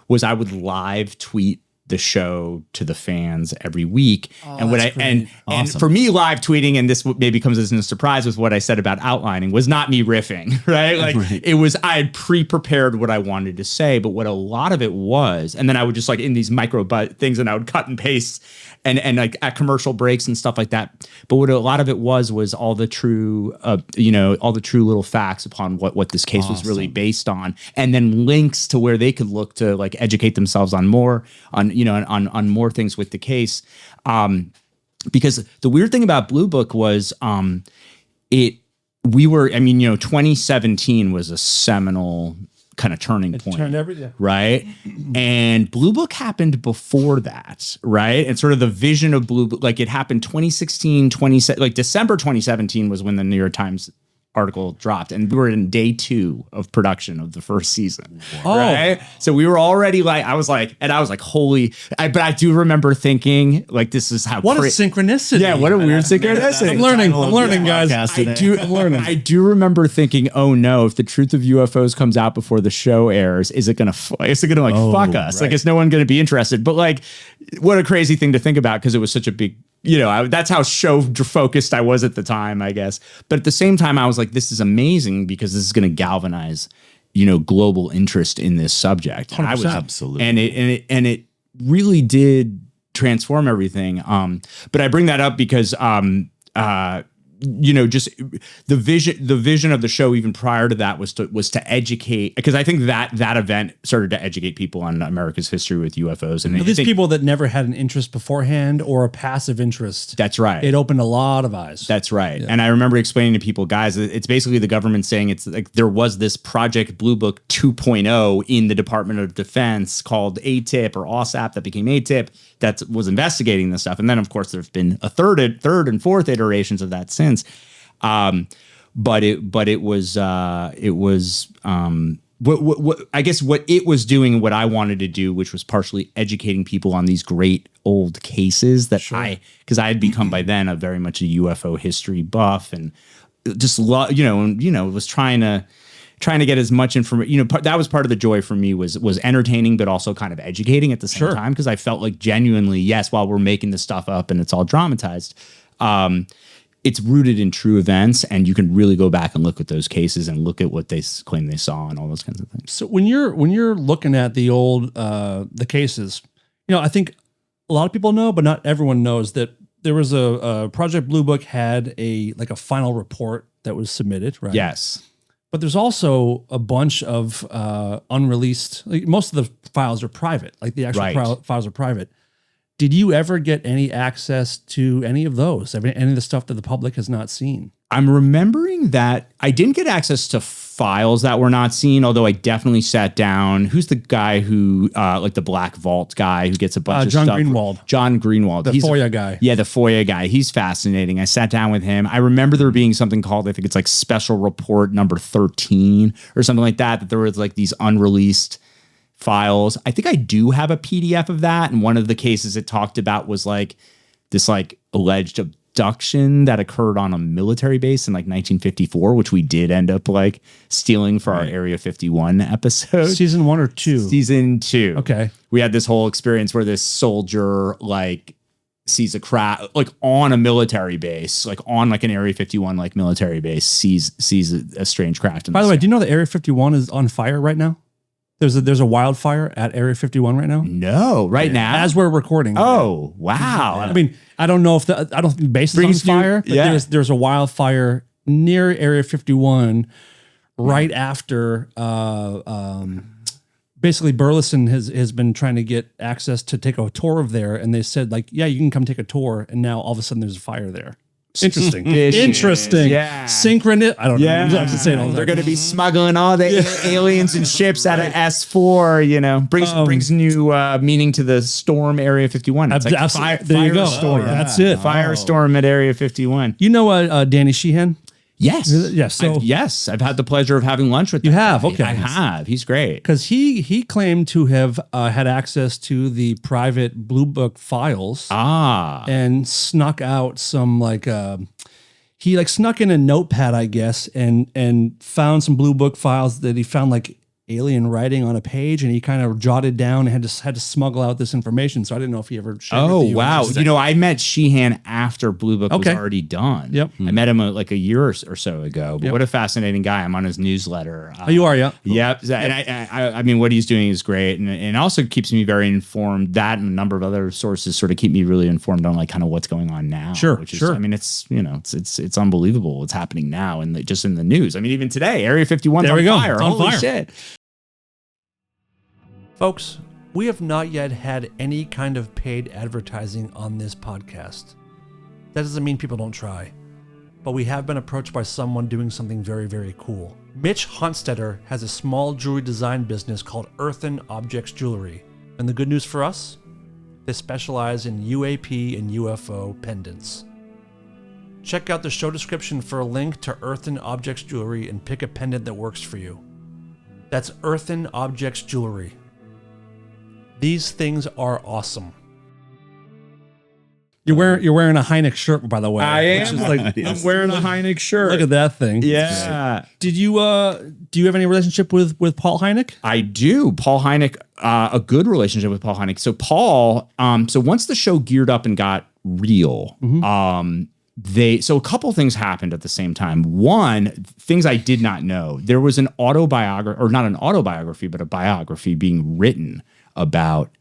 S1: was I would live tweet the show to the fans every week. And for me, live tweeting, and this maybe comes as a surprise with what I said about outlining, was not me riffing, right? Like It was, I had pre-prepared what I wanted to say, but what a lot of it was, and then I would just like in these micro things and I would cut and paste and like at commercial breaks and stuff like that. But what a lot of it was all the true, all the true little facts upon what this case was really based on. And then links to where they could look to like educate themselves on more, on more things with the case. Because the weird thing about Blue Book was 2017 was a seminal kind of turning point.
S3: Turned everything.
S1: Right. And Blue Book happened before that. Right. And sort of the vision of Blue Book, like it happened 2016, December 2017 was when the New York Times article dropped, and we were in day 2 of production of the first season. Right? So we were already like, I was like, holy, but I do remember thinking like, this is how
S3: what a synchronicity.
S1: Yeah. What a weird synchronicity.
S3: I'm learning guys.
S1: I do remember thinking, oh no, if the truth of UFOs comes out before the show airs, is it gonna fuck us? Right. Like, is no one going to be interested? But like, what a crazy thing to think about, because it was such a big, that's how show focused I was at the time, I guess. But at the same time, I was like, this is amazing because this is going to galvanize, global interest in this subject.
S3: 100%.
S2: Absolutely.
S1: And it really did transform everything. But I bring that up because, just the vision of the show even prior to that was to educate, because I think that event started to educate people on America's history with UFOs. And
S3: these people that never had an interest beforehand or a passive interest.
S1: That's right.
S3: It opened a lot of eyes.
S1: That's right. Yeah. And I remember explaining to people, guys, it's basically the government saying it's like there was this Project Blue Book 2.0 in the Department of Defense called ATIP or OSAP that became ATIP that was investigating this stuff. And then of course there's been a third and fourth iterations of that since. But it was what I guess what it was doing and what I wanted to do, which was partially educating people on these great old cases that because I had become by then a very much a UFO history buff and just was trying to get as much information. That was part of the joy for me was entertaining, but also kind of educating at the same time, because I felt like genuinely, yes, while we're making this stuff up and it's all dramatized, it's rooted in true events, and you can really go back and look at those cases and look at what they claim they saw and all those kinds of things.
S3: So when you're looking at the old the cases, I think a lot of people know, but not everyone knows that there was a Project Blue Book had a final report that was submitted, right?
S1: Yes.
S3: But there's also a bunch of unreleased. Most of the files are private. Like the actual files are private. Did you ever get any access to any of those? Any of the stuff that the public has not seen?
S1: I'm remembering that I didn't get access to files that were not seen, although I definitely sat down. Who's the guy who, the Black Vault guy who gets a bunch of
S3: John
S1: stuff?
S3: John
S1: Greenwald.
S3: The FOIA guy.
S1: Yeah, the FOIA guy. He's fascinating. I sat down with him. I remember there being something called, I think it's like Special Report number 13 or something like that, that there was like these unreleased files. I think I do have a PDF of that. And one of the cases it talked about was like this like alleged abduction that occurred on a military base in like 1954, which we did end up like stealing for our Area 51 episode.
S3: Season 1 or 2?
S1: Season 2.
S3: Okay.
S1: We had this whole experience where this soldier like sees a craft like on a military base, like on like an Area 51 like military base, sees a strange craft.
S3: By the way, do you know that Area 51 is on fire right now? There's a wildfire at Area 51 right now.
S1: No, right now
S3: as we're recording.
S1: Oh wow!
S3: I mean, I don't know if I don't think the base is on fire, but there's a wildfire near Area 51 right after. Basically, Burleson has been trying to get access to take a tour of there, and they said like, yeah, you can come take a tour, and now all of a sudden there's a fire there. Interesting. Interesting.
S1: Yeah.
S3: Synchronicity. I don't know. I'm just saying
S1: they're going to be smuggling all the aliens and ships out of S4, you know, brings new meaning to the storm Area 51. It's like
S3: there you go.
S1: Storm.
S3: That's it.
S1: Firestorm at Area 51.
S3: You know Danny Sheehan?
S1: Yes.
S3: Yes. So
S1: yes, I've had the pleasure of having lunch with him.
S3: You have? Okay.
S1: I have. He's great.
S3: Because he claimed to have had access to the private Blue Book files. And snuck out some he snuck in a notepad, I guess, and found some Blue Book files that he found like alien writing on a page, and he kind of jotted down and had to smuggle out this information. So I didn't know if he ever shared with you.
S1: Wow. You know, I met Sheehan after Blue Book was already done.
S3: Yep.
S1: I met him like a year or so ago. But what a fascinating guy. I'm on his newsletter.
S3: You are, yeah.
S1: Yep. And I mean, what he's doing is great, and also keeps me very informed. That and a number of other sources sort of keep me really informed on like kind of what's going on now.
S3: Sure.
S1: Which is, I mean, it's it's unbelievable what's happening now, and just in the news. I mean, even today, Area 51's on fire.
S3: It's on fire.
S1: Shit.
S3: Folks, we have not yet had any kind of paid advertising on this podcast. That doesn't mean people don't try, but we have been approached by someone doing something very, very cool. Mitch Honstetter has a small jewelry design business called Earthen Objects Jewelry, and the good news for us? They specialize in UAP and UFO pendants. Check out the show description for a link to Earthen Objects Jewelry and pick a pendant that works for you. That's Earthen Objects Jewelry. These things are awesome. You're wearing a Hynek shirt, by the way.
S1: I am. I'm wearing a Hynek shirt.
S3: Look at that thing.
S1: Yeah.
S3: Did you do you have any relationship with Paul Hynek?
S1: I do. Paul Hynek, a good relationship with Paul Hynek. So Paul, so once the show geared up and got real, so a couple things happened at the same time. One, things I did not know. There was an autobiography, or not an autobiography, but a biography being written about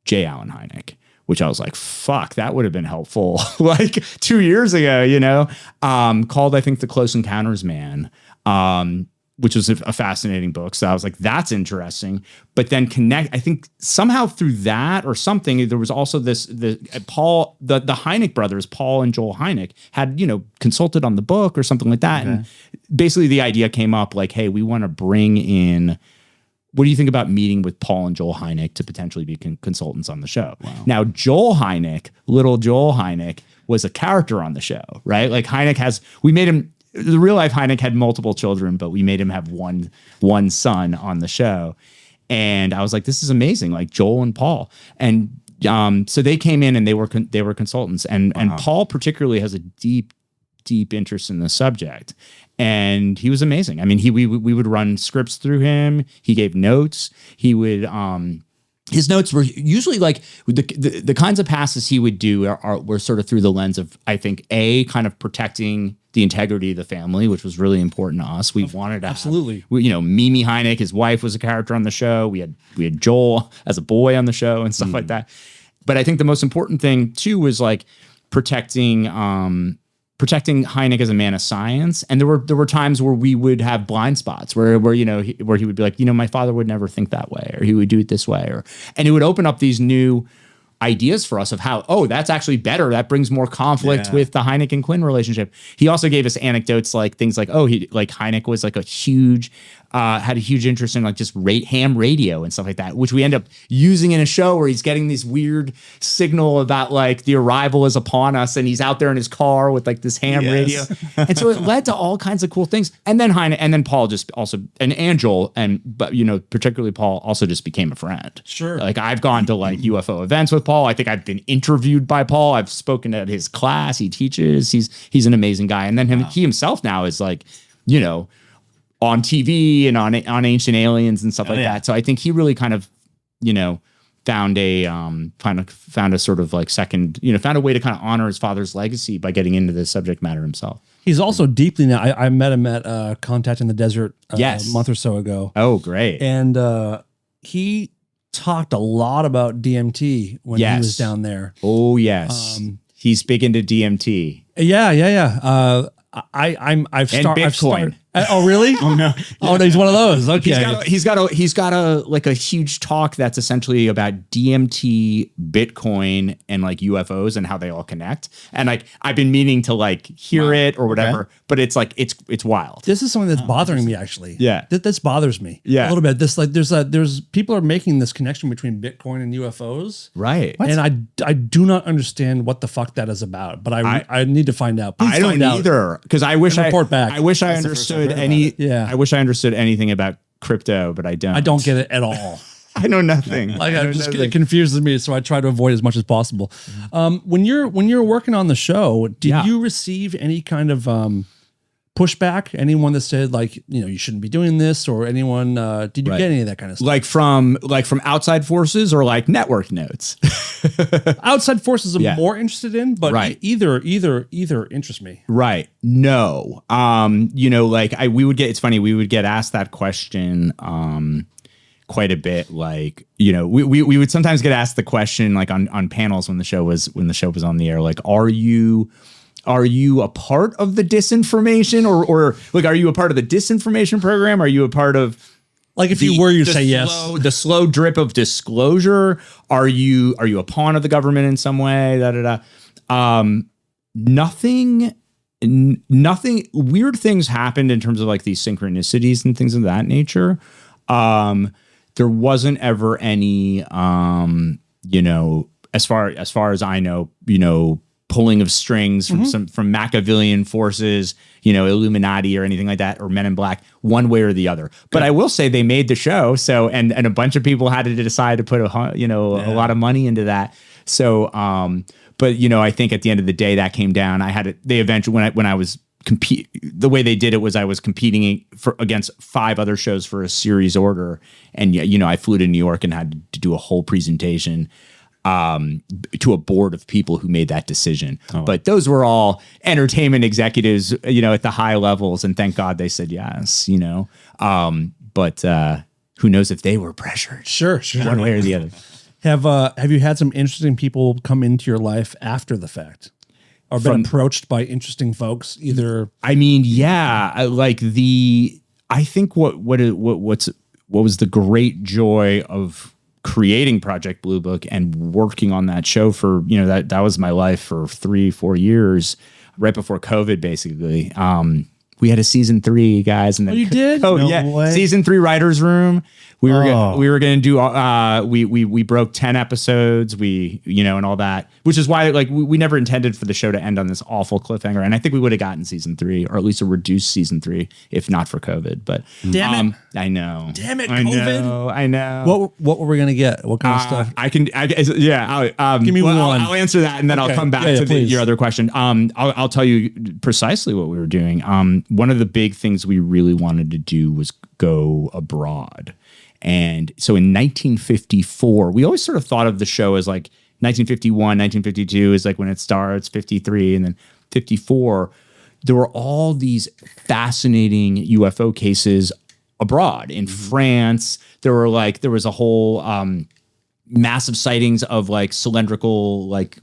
S1: J. Allen Hynek, which I was like, fuck, that would have been helpful like 2 years ago, you know, called, I think, The Close Encounters Man, which was a fascinating book. So I was like, that's interesting. But then I think somehow through that or something, there was also the Hynek brothers, Paul and Joel Hynek, had, you know, consulted on the book or something like that. Okay. And basically the idea came up like, hey, we want to bring in, what do you think about meeting with Paul and Joel Hynek to potentially be consultants on the show? Wow. Now, Joel Hynek, little Joel Hynek, was a character on the show, right? Like we made him, the real life Hynek had multiple children, but we made him have one son on the show. And I was like, this is amazing, like Joel and Paul. And so they came in and they were consultants. And Paul particularly has a deep interest in the subject. And he was amazing. I mean, we would run scripts through him. He gave notes. He would, his notes were usually like the kinds of passes he would do were sort of through the lens of, I think, kind of protecting the integrity of the family, which was really important to us. We wanted to
S3: absolutely,
S1: Mimi Hynek, his wife, was a character on the show. We had Joel as a boy on the show and stuff like that. But I think the most important thing too was like protecting Hynek as a man of science. And there were times where we would have blind spots where he would be like, my father would never think that way, or he would do it this way, and it would open up these new ideas for us of how, that's actually better. That brings more conflict with the Hynek and Quinn relationship. He also gave us anecdotes like things like, Hynek was like had a huge interest in like just ham radio and stuff like that, which we end up using in a show where he's getting this weird signal about like the arrival is upon us, and he's out there in his car with like this ham radio. And so it led to all kinds of cool things. And then Hynek, and then Paul just also, and Joel, but particularly Paul also just became a friend.
S3: Sure.
S1: Like I've gone to like UFO events with Paul. I think I've been interviewed by Paul. I've spoken at his class. He teaches. He's an amazing guy. And then he himself now is like, on TV and on Ancient Aliens and stuff like that. So I think he really kind of, found a found a sort of like second, found a way to kind of honor his father's legacy by getting into the subject matter himself.
S3: He's also deeply now. I met him at Contact in the Desert a month or so ago.
S1: Oh, great.
S3: And he talked a lot about DMT when he was down there.
S1: Oh, yes. He's big into DMT.
S3: Yeah. I've started. Oh, really?
S2: Oh no!
S3: Oh no, he's one of those. Okay,
S1: he's got a like a huge talk that's essentially about DMT, Bitcoin, and like UFOs and how they all connect. And like I've been meaning to like hear it or whatever, but it's like it's wild.
S3: This is something that's bothering me actually.
S1: Yeah,
S3: this bothers me.
S1: Yeah,
S3: a little bit. This like there's people are making this connection between Bitcoin and UFOs,
S1: right?
S3: And I do not understand what the fuck that is about. But I need to find out. Please
S1: I don't either because I wish
S3: report back.
S1: I wish I understood. I wish I understood anything about crypto, but I don't.
S3: I don't get it at all.
S1: I know nothing.
S3: Like it confuses me, so I try to avoid as much as possible. When you're working on the show, did you receive any kind of pushback? Anyone that said like you shouldn't be doing this, or anyone? Did you get any of that kind of stuff? Like from outside forces or like network notes? Outside forces I'm more interested in, but either interests me. Right.
S1: No. We would get. It's funny. We would get asked that question. Quite a bit. Like, we would sometimes get asked the question like on panels when the show was on the air, like, are you a part of the disinformation or like, are you a part of the disinformation program? Are you a part of
S3: like, if you were, you say yes,
S1: the slow drip of disclosure? Are you a pawn of the government in some way? Nothing weird things happened in terms of like these synchronicities and things of that nature. There wasn't ever any, as far as I know, pulling of strings from Machiavellian forces, Illuminati or anything like that, or Men in Black, one way or the other. But I will say they made the show, so and a bunch of people had to decide to put a lot of money into that. So, but I think at the end of the day that came down. They eventually when I was the way they did it was I was competing against 5 other shows for a series order, and I flew to New York and had to do a whole presentation to a board of people who made that decision. But those were all entertainment executives, at the high levels, and thank God they said yes. But who knows if they were pressured? Sure, one way or the other.
S3: Have you had some interesting people come into your life after the fact? Or been approached by interesting folks, either.
S1: I mean, yeah, I think what was the great joy of creating Project Blue Book and working on that show for, that was my life for 3-4 years, right before COVID, basically. We had a season 3, guys, and then
S3: you did?
S1: Oh, no way. Season 3 writers' room. We were going to do. We broke 10 episodes. And all that, which is why we never intended for the show to end on this awful cliffhanger. And I think we would have gotten season 3, or at least a reduced season 3, if not for COVID. But
S3: damn it,
S1: I know.
S3: Damn it, COVID.
S1: I know.
S3: What were we gonna get? What kind of stuff?
S1: Give me one. I'll answer that, and then I'll come back to your other question. I'll tell you precisely what we were doing. One of the big things we really wanted to do was go abroad. And so in 1954, we always sort of thought of the show as like 1951, 1952 is like when it starts, 53, and then 54. There were all these fascinating UFO cases abroad in France. There was a whole massive sightings of like cylindrical, like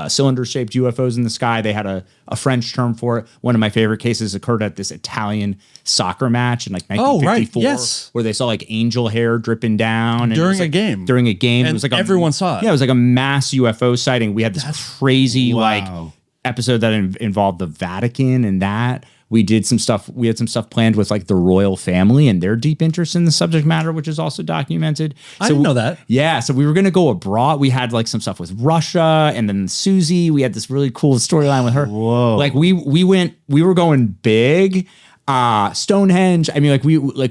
S1: cylinder-shaped UFOs in the sky. They had a French term for it. One of my favorite cases occurred at this Italian soccer match in like 1954, where they saw like angel hair dripping down
S3: during a game.
S1: And it was like
S3: everyone saw it.
S1: Yeah, it was like a mass UFO sighting. We had this crazy episode that involved the Vatican and that. We did some stuff. We had some stuff planned with like the royal family and their deep interest in the subject matter, which is also documented.
S3: I didn't know that.
S1: Yeah. So we were going to go abroad. We had like some stuff with Russia, and then Susie, we had this really cool storyline with her.
S2: Whoa.
S1: Like we were going big. Stonehenge. I mean,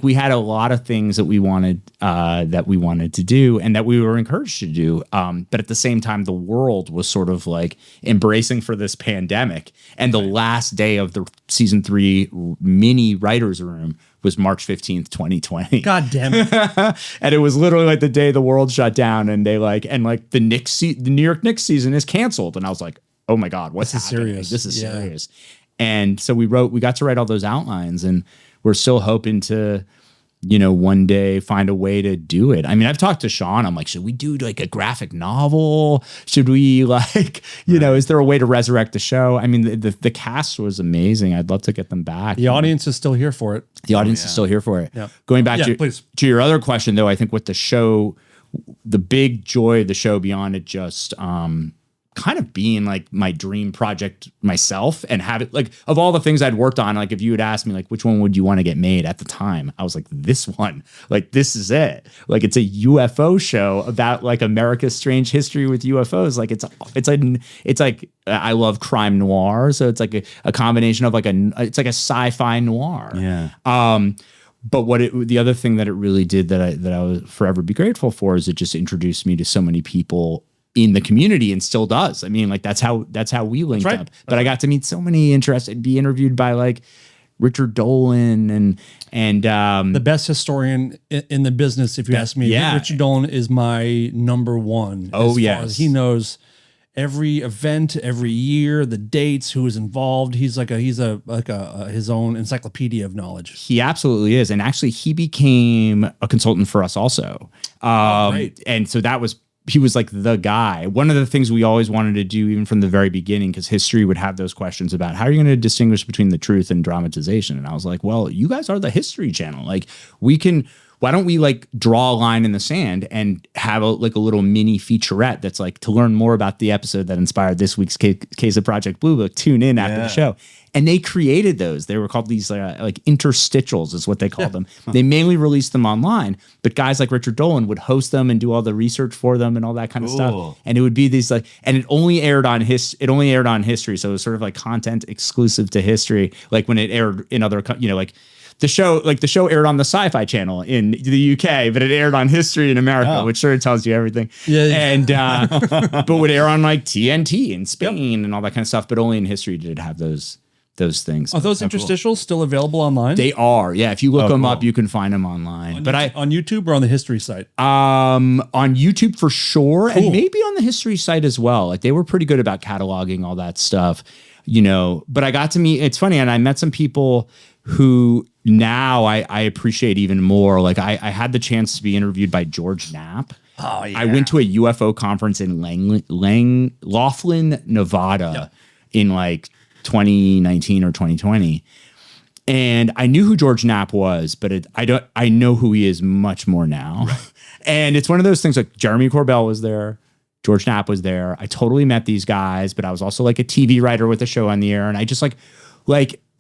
S1: we had a lot of things that we wanted to do and that we were encouraged to do. But at the same time, the world was sort of like embracing for this pandemic. And the last day of the season 3 mini writers room was March 15th, 2020.
S3: God damn it.
S1: And it was literally like the day the world shut down, and the New York Knicks season is canceled. And I was like, oh my God, what's happening? This is serious. And so we got to write all those outlines, and we're still hoping to, one day find a way to do it. I mean, I've talked to Sean. I'm like, should we do like a graphic novel? Should we is there a way to resurrect the show? I mean, the cast was amazing. I'd love to get them back.
S3: The audience is still here for it.
S1: The audience is still here for it.
S3: Yeah.
S1: Going back to your other question, though, I think what the show, the big joy of the show beyond it just kind of being like my dream project myself, and have it like, of all the things I'd worked on, like if you had asked me like which one would you want to get made at the time, I was like, this one, like this is it. Like it's a UFO show about like America's strange history with UFOs. Like it's like I love crime noir, so it's like a combination of it's like a sci-fi noir.
S2: Yeah.
S1: But the other thing that it really did that I will forever be grateful for is it just introduced me to so many people in the community, and still does. I mean, like that's how we linked up. But I got to meet so many be interviewed by like Richard Dolan and
S3: the best historian in the business, if you ask me.
S1: Yeah.
S3: Richard Dolan is my number one.
S1: Oh,
S3: as far as he knows every event, every year, the dates, who is involved. He's his own encyclopedia of knowledge.
S1: He absolutely is. And actually he became a consultant for us also.
S3: Great.
S1: And so he was like the guy. One of the things we always wanted to do, even from the very beginning, because history would have those questions about how are you going to distinguish between the truth and dramatization? And I was like, well, you guys are the History Channel. Like why don't we like draw a line in the sand and have a little mini featurette that's like, to learn more about the episode that inspired this week's case of Project Blue Book, tune in after the show. And they created those. They were called these like interstitials is what they called them. They mainly released them online, but guys like Richard Dolan would host them and do all the research for them and all that kind of stuff. And it would be these like, and it only aired on history. So it was sort of like content exclusive to history. Like when it aired in other, like the show aired on the Sci-Fi Channel in the UK, but it aired on History in America, which sort of tells you everything. Yeah. And but would air on like TNT in Spain and all that kind of stuff. But only in History did it have those things.
S3: Are those interstitials still available online?
S1: They are. Yeah, if you look them up, you can find them online.
S3: On YouTube or on the History site?
S1: On YouTube for sure, and maybe on the History site as well. Like they were pretty good about cataloging all that stuff, But I got to meet. It's funny, and I met some people who now I appreciate even more. Like I had the chance to be interviewed by George Knapp.
S3: Oh yeah.
S1: I went to a UFO conference in Laughlin, Nevada, in like 2019 or 2020. And I knew who George Knapp was, but I know who he is much more now. Right. And it's one of those things like Jeremy Corbell was there. George Knapp was there. I totally met these guys, but I was also like a TV writer with a show on the air. And I just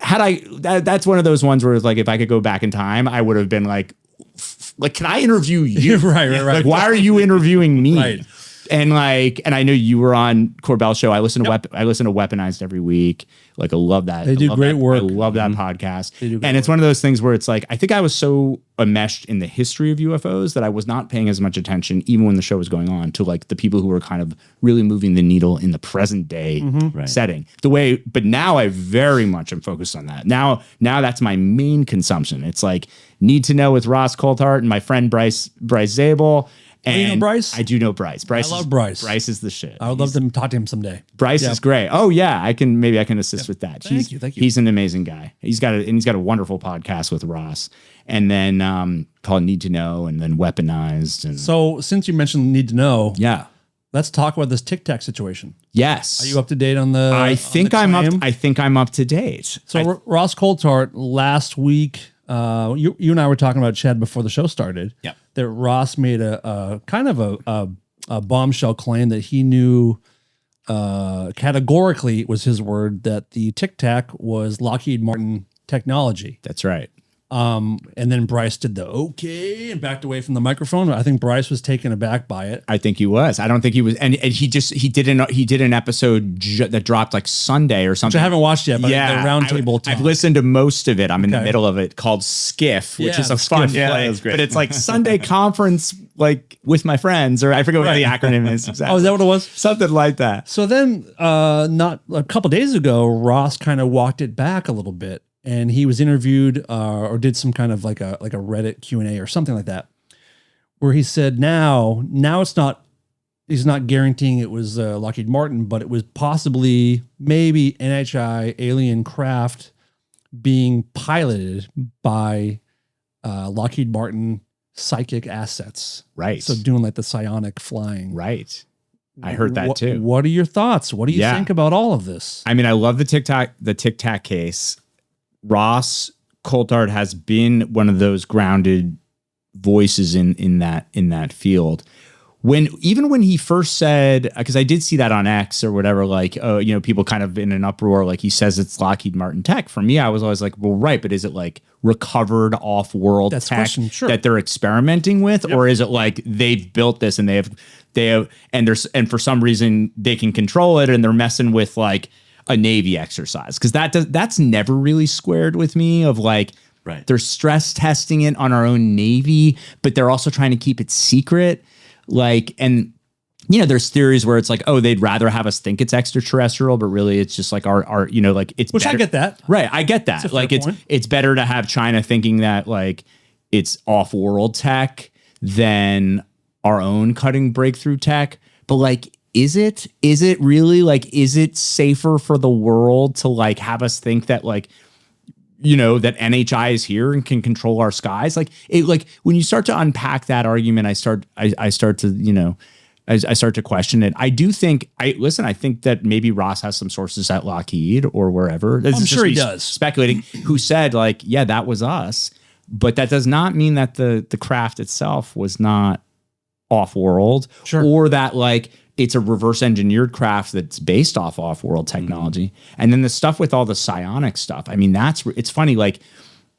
S1: that's one of those ones where it's like, if I could go back in time, I would have been like, can I interview you?
S3: Right.
S1: Like, why are you interviewing me?
S3: Right.
S1: And I know you were on Corbell's show. I listen to Weaponized every week. Like I love that.
S3: They do great work.
S1: I love that podcast. And it's one of those things where it's like, I think I was so enmeshed in the history of UFOs that I was not paying as much attention, even when the show was going on, to like the people who were kind of really moving the needle in the present day setting. But now I very much am focused on that. Now that's my main consumption. It's like Need to Know with Ross Coulthart and my friend Bryce Zabel. And
S3: you know Bryce?
S1: I do know Bryce.
S3: I love Bryce.
S1: Bryce is the shit.
S3: I would love to talk to him someday.
S1: Bryce is great. Oh yeah, I can assist with that.
S3: Thank you.
S1: He's an amazing guy. He's got a wonderful podcast with Ross, and then called Need to Know, and then Weaponized. And
S3: so since you mentioned Need to Know,
S1: yeah,
S3: let's talk about this Tic Tac situation.
S1: Yes.
S3: Are you up to date on the?
S1: I think I'm up to date.
S3: So Ross Coulthart last week. You and I were talking about Chad before the show started.
S2: Yeah.
S3: That Ross made a kind of a bombshell claim that he knew categorically, was his word, that the Tic Tac was Lockheed Martin technology.
S1: That's right.
S3: And then Bryce did the okay and backed away from the microphone. I think Bryce was taken aback by it.
S1: I think he was. I don't think he was. And he did an episode that dropped like Sunday or something.
S3: Which I haven't watched yet, but the roundtable talk.
S1: I've listened to most of it. I'm in the middle of it, called Skiff, which is a fun play.
S2: Yeah, that was great.
S1: But it's like Sunday conference, like with my friends, or I forget what the acronym is exactly.
S3: Oh, is that what it was?
S1: Something like that.
S3: So then, not a couple days ago, Ross kind of walked it back a little bit. And he was interviewed or did some kind of like a Reddit Q&A or something like that, where he said now it's not, he's not guaranteeing it was Lockheed Martin, but it was possibly maybe NHI alien craft being piloted by Lockheed Martin psychic assets.
S1: Right.
S3: So doing like the psionic flying.
S1: Right. I heard that too.
S3: What are your thoughts? What do you think about all of this?
S1: I mean, I love the Tic Tac case. Ross Coulthard has been one of those grounded voices in that field. Even when he first said, because I did see that on X or whatever, like, people kind of in an uproar, like he says it's Lockheed Martin tech. For me, I was always like, well, right, but is it like recovered off-world tech that they're experimenting with, or is it like they've built this and they have and for some reason they can control it and they're messing with like a Navy exercise? Because that's never really squared with me of like,
S2: right,
S1: they're stress testing it on our own Navy, but they're also trying to keep it secret. Like, and there's theories where it's like, oh, they'd rather have us think it's extraterrestrial, but really it's just like our like it's
S3: which
S1: better.
S3: I get that.
S1: Right. I get that. Like it's better to have China thinking that like it's off-world tech than our own cutting breakthrough tech. But like, is it really like, is it safer for the world to like have us think that like, that NHI is here and can control our skies? Like it, like when you start to unpack that argument, I start to question it. I do think I think that maybe Ross has some sources at Lockheed or wherever.
S3: I'm sure he does.
S1: Speculating who said like, yeah, that was us. But that does not mean that the craft itself was not off-world, or that like it's a reverse engineered craft that's based off-world technology. And then the stuff with all the psionic stuff. I mean, it's funny. Like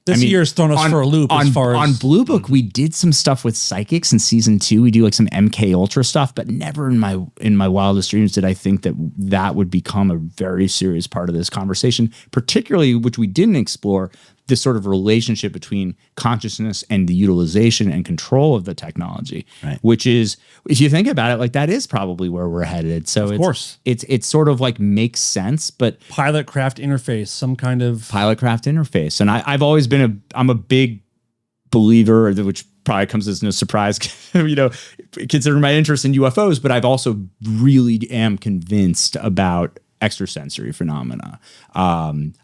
S3: this year's thrown us for a loop as far as
S1: on Blue Book. We did some stuff with psychics in season 2. We do like some MK Ultra stuff, but never in my wildest dreams did I think that would become a very serious part of this conversation, particularly which we didn't explore, this sort of relationship between consciousness and the utilization and control of the technology,
S2: right,
S1: which is, if you think about it, like that is probably where we're headed. So
S3: of course
S1: it's sort of like makes sense, but
S3: pilot craft interface, some kind of
S1: pilot craft interface. And I've always been I'm a big believer, which probably comes as no surprise, considering my interest in UFOs, but I've also really am convinced about extrasensory phenomena. When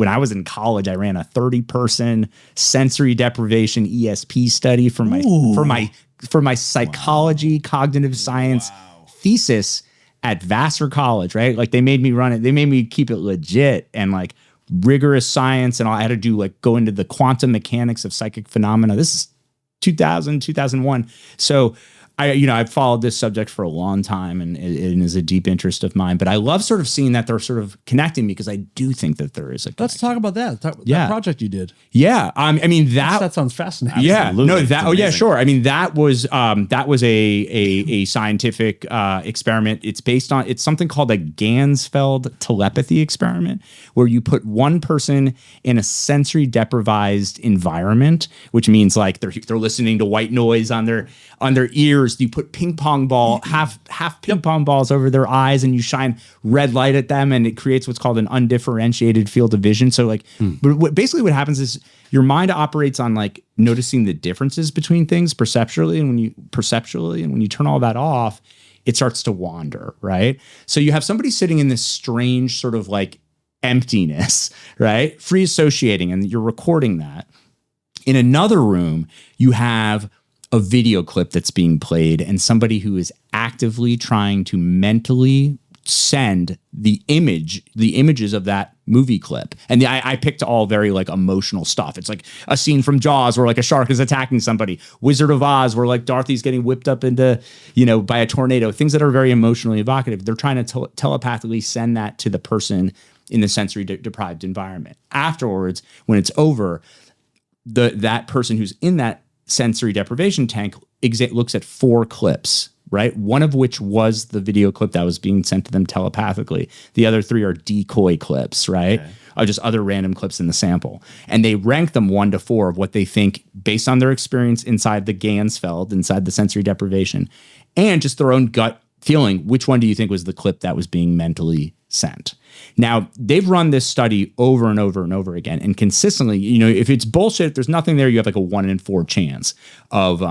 S1: I was in college, I ran a 30-person sensory deprivation ESP study for my psychology, cognitive science thesis at Vassar College, right? Like they made me run it. They made me keep it legit and like rigorous science. And I had to do like go into the quantum mechanics of psychic phenomena. This is 2001. So I've followed this subject for a long time and it is a deep interest of mine, but I love sort of seeing that they're sort of connecting me because I do think that there is a connection.
S3: Let's talk about that. That project you did.
S1: Yeah. I mean, that
S3: sounds fascinating.
S1: Yeah.
S2: Absolutely.
S1: No, that, oh yeah, sure. I mean, that was a scientific experiment. It's something called a Gansfeld telepathy experiment where you put one person in a sensory deprived environment, which means like they're listening to white noise on their ears. You put ping pong ball, half ping pong balls over their eyes, and you shine red light at them, and it creates what's called an undifferentiated field of vision. So like, basically what happens is your mind operates on like noticing the differences between things perceptually, and when you turn all that off, it starts to wander, right? So you have somebody sitting in this strange sort of like emptiness, right? Free associating, and you're recording that. In another room, you have a video clip that's being played and somebody who is actively trying to mentally send the images of that movie clip. And I picked all very like emotional stuff. It's like a scene from Jaws where like a shark is attacking somebody, Wizard of Oz where like Dorothy's getting whipped up into, by a tornado, things that are very emotionally evocative. They're trying to telepathically send that to the person in the sensory deprived environment. Afterwards, when it's over, that person who's in that sensory deprivation tank looks at 4 clips, right? One of which was the video clip that was being sent to them telepathically. The other 3 are decoy clips, right? Okay. Or just other random clips in the sample. And they rank them 1 to 4 of what they think based on their experience inside the Gansfeld, inside the sensory deprivation, and just their own gut feeling. Which one do you think was the clip that was being mentally sent? Now, they've run this study over and over and over again, and consistently, if it's bullshit, if there's nothing there, you have like a 1 in 4 chance of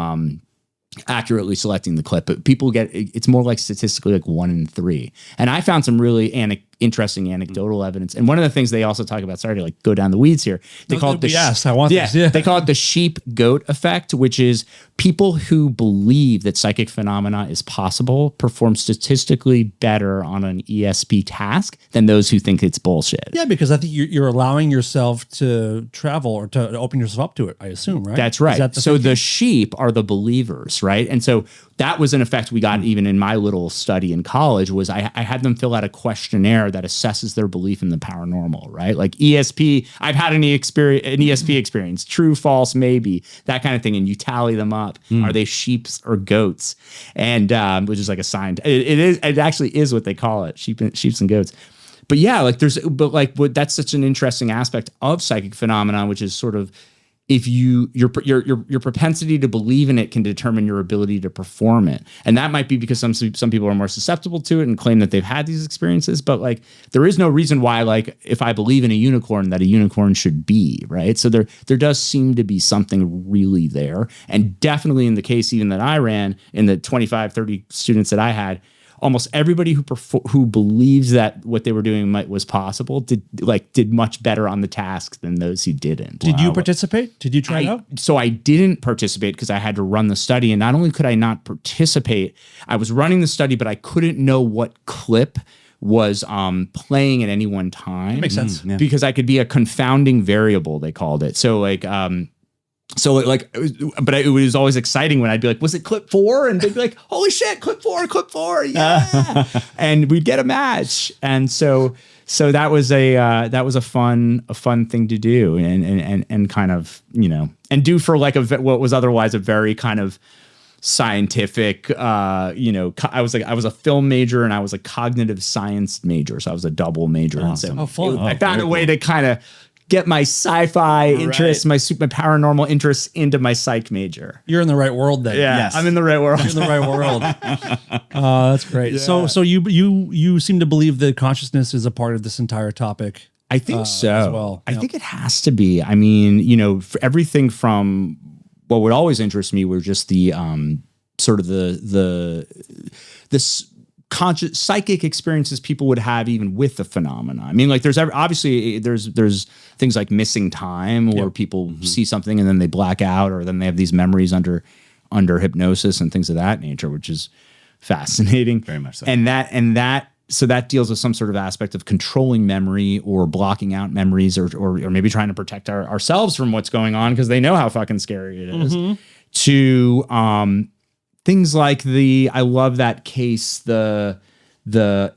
S1: accurately selecting the clip. But people it's more like statistically like 1 in 3. And I found some really interesting anecdotal evidence. And one of the things they also talk about, sorry to like go down the weeds here, they call it the they call it the sheep goat effect, which is people who believe that psychic phenomena is possible perform statistically better on an ESP task than those who think it's bullshit.
S3: Yeah, because I think you're allowing yourself to travel or to open yourself up to it, I assume, right?
S1: That's right. So the sheep are the believers, right? And so that was an effect we got even in my little study in college. Was I had them fill out a questionnaire that assesses their belief in the paranormal, right? Like ESP, I've had an ESP experience, true, false, maybe, that kind of thing. And you tally them up. Are they sheeps or goats? And which is like a sign. It actually is what they call it, sheeps and goats. But yeah, that's such an interesting aspect of psychic phenomenon, which is sort of, if your propensity to believe in it can determine your ability to perform it. And that might be because some people are more susceptible to it and claim that they've had these experiences, but like there is no reason why, like, if I believe in a unicorn, that a unicorn should be, right? So there does seem to be something really there. And definitely in the case even that I ran, in the 25, 30 students that I had, almost everybody who believes that what they were doing was possible did much better on the task than those who didn't.
S3: Did you participate? Did you try it out?
S1: So I didn't participate because I had to run the study. And not only could I not participate, I was running the study, but I couldn't know what clip was playing at any one time.
S3: That makes sense.
S1: Because I could be a confounding variable, they called it. So but it was always exciting when I'd be like, was it clip 4? And they'd be like, holy shit, clip 4. Yeah. And we'd get a match. And so that was a fun thing to do and kind of, and do for like what was otherwise a very kind of scientific, I was a film major and I was a cognitive science major. So I was a double major.
S2: Awesome.
S1: And so I found a way to kind of get my sci-fi interests, my paranormal interests into my psych major.
S3: You're in the right world then.
S1: Yeah, yes. I'm in the right world.
S3: You're in the right world. That's great. Yeah. So you seem to believe that consciousness is a part of this entire topic.
S1: I think so.
S3: As well.
S1: I think it has to be. I mean, for everything from what would always interest me were just the sort of this conscious psychic experiences people would have even with the phenomena. I mean, like there's things like missing time where people see something and then they black out, or then they have these memories under hypnosis and things of that nature, which is fascinating.
S2: Very much so.
S1: So that deals with some sort of aspect of controlling memory or blocking out memories or maybe trying to protect ourselves from what's going on because they know how fucking scary it is. To things like I love that case, the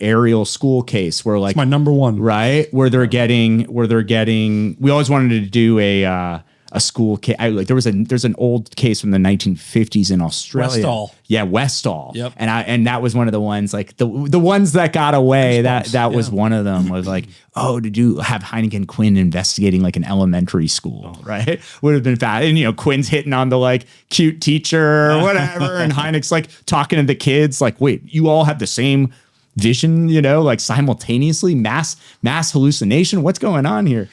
S1: Ariel school case where like
S3: it's my number one,
S1: right? Where they're getting, we always wanted to do a school case. There's an old case from the 1950s in Australia.
S3: Westall.
S1: Yeah. Westall.
S3: Yep.
S1: And that was one of the ones, like the ones that got away, that was one of them was like, oh, did you have Heineken Quinn investigating like an elementary school, right? Would have been fast. And, Quinn's hitting on the like cute teacher or whatever. And Heineken's like talking to the kids like, wait, you all have the same vision, like simultaneously mass hallucination. What's going on here?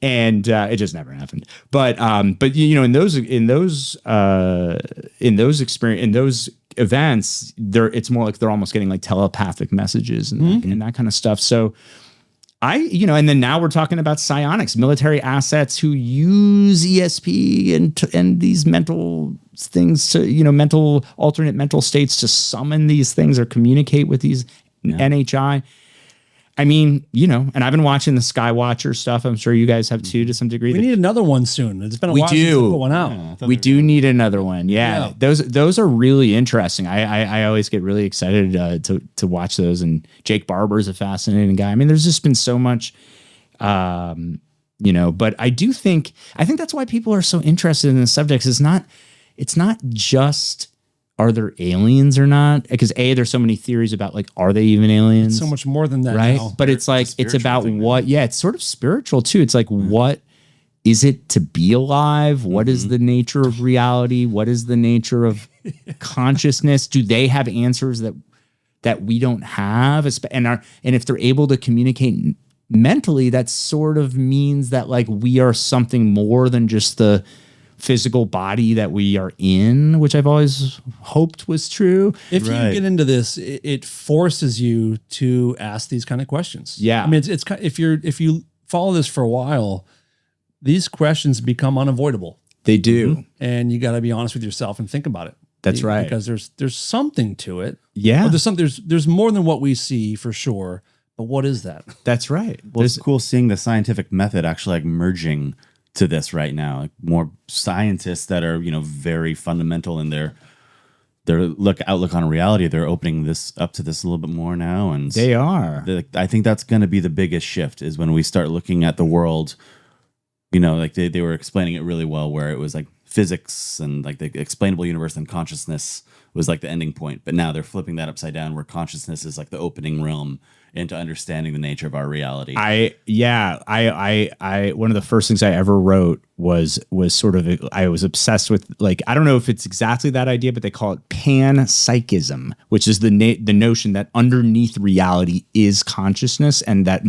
S1: And it just never happened. But in those events, it's more like they're almost getting like telepathic messages and that kind of stuff. So and then now we're talking about psionics, military assets who use ESP and these mental things to, alternate mental states to summon these things or communicate with these NHI. I mean, and I've been watching the Skywatcher stuff. I'm sure you guys have too, to some degree.
S3: We need another one soon. It's been a while since we put one out.
S2: Yeah,
S1: We do need another one. Yeah. Those are really interesting. I always get really excited to watch those. And Jake Barber's a fascinating guy. I mean, there's just been so much, but I think that's why people are so interested in the subjects. It's not just, are there aliens or not? Because there's so many theories about like, are they even aliens?
S3: It's so much more than that,
S1: right?
S3: now.
S1: But it's like, it's about what, it's sort of spiritual too. It's like, what is it to be alive? What is the nature of reality? What is the nature of consciousness? Do they have answers that we don't have? And if they're able to communicate mentally, that sort of means that like we are something more than just the physical body that we are in, which I've always hoped was true.
S3: If you get into this, it forces you to ask these kind of questions.
S1: Yeah.
S3: I mean, it's if you follow this for a while, these questions become unavoidable.
S1: They do.
S3: And you got to be honest with yourself and think about it.
S1: That's right.
S3: Because there's something to it.
S1: Yeah.
S3: Or there's more than what we see for sure. But what is that?
S1: That's right.
S2: Well, it's cool seeing the scientific method actually like merging to this right now. Like more scientists that are, very fundamental in their outlook on reality. They're opening this up to this a little bit more now. And
S1: they are.
S2: I think that's going to be the biggest shift is when we start looking at the world, like they were explaining it really well, where it was like physics and like the explainable universe and consciousness was like the ending point. But now they're flipping that upside down where consciousness is like the opening realm into understanding the nature of our reality.
S1: I one of the first things I ever wrote was sort of, I was obsessed with, like, I don't know if it's exactly that idea, but they call it panpsychism, which is the notion that underneath reality is consciousness, and that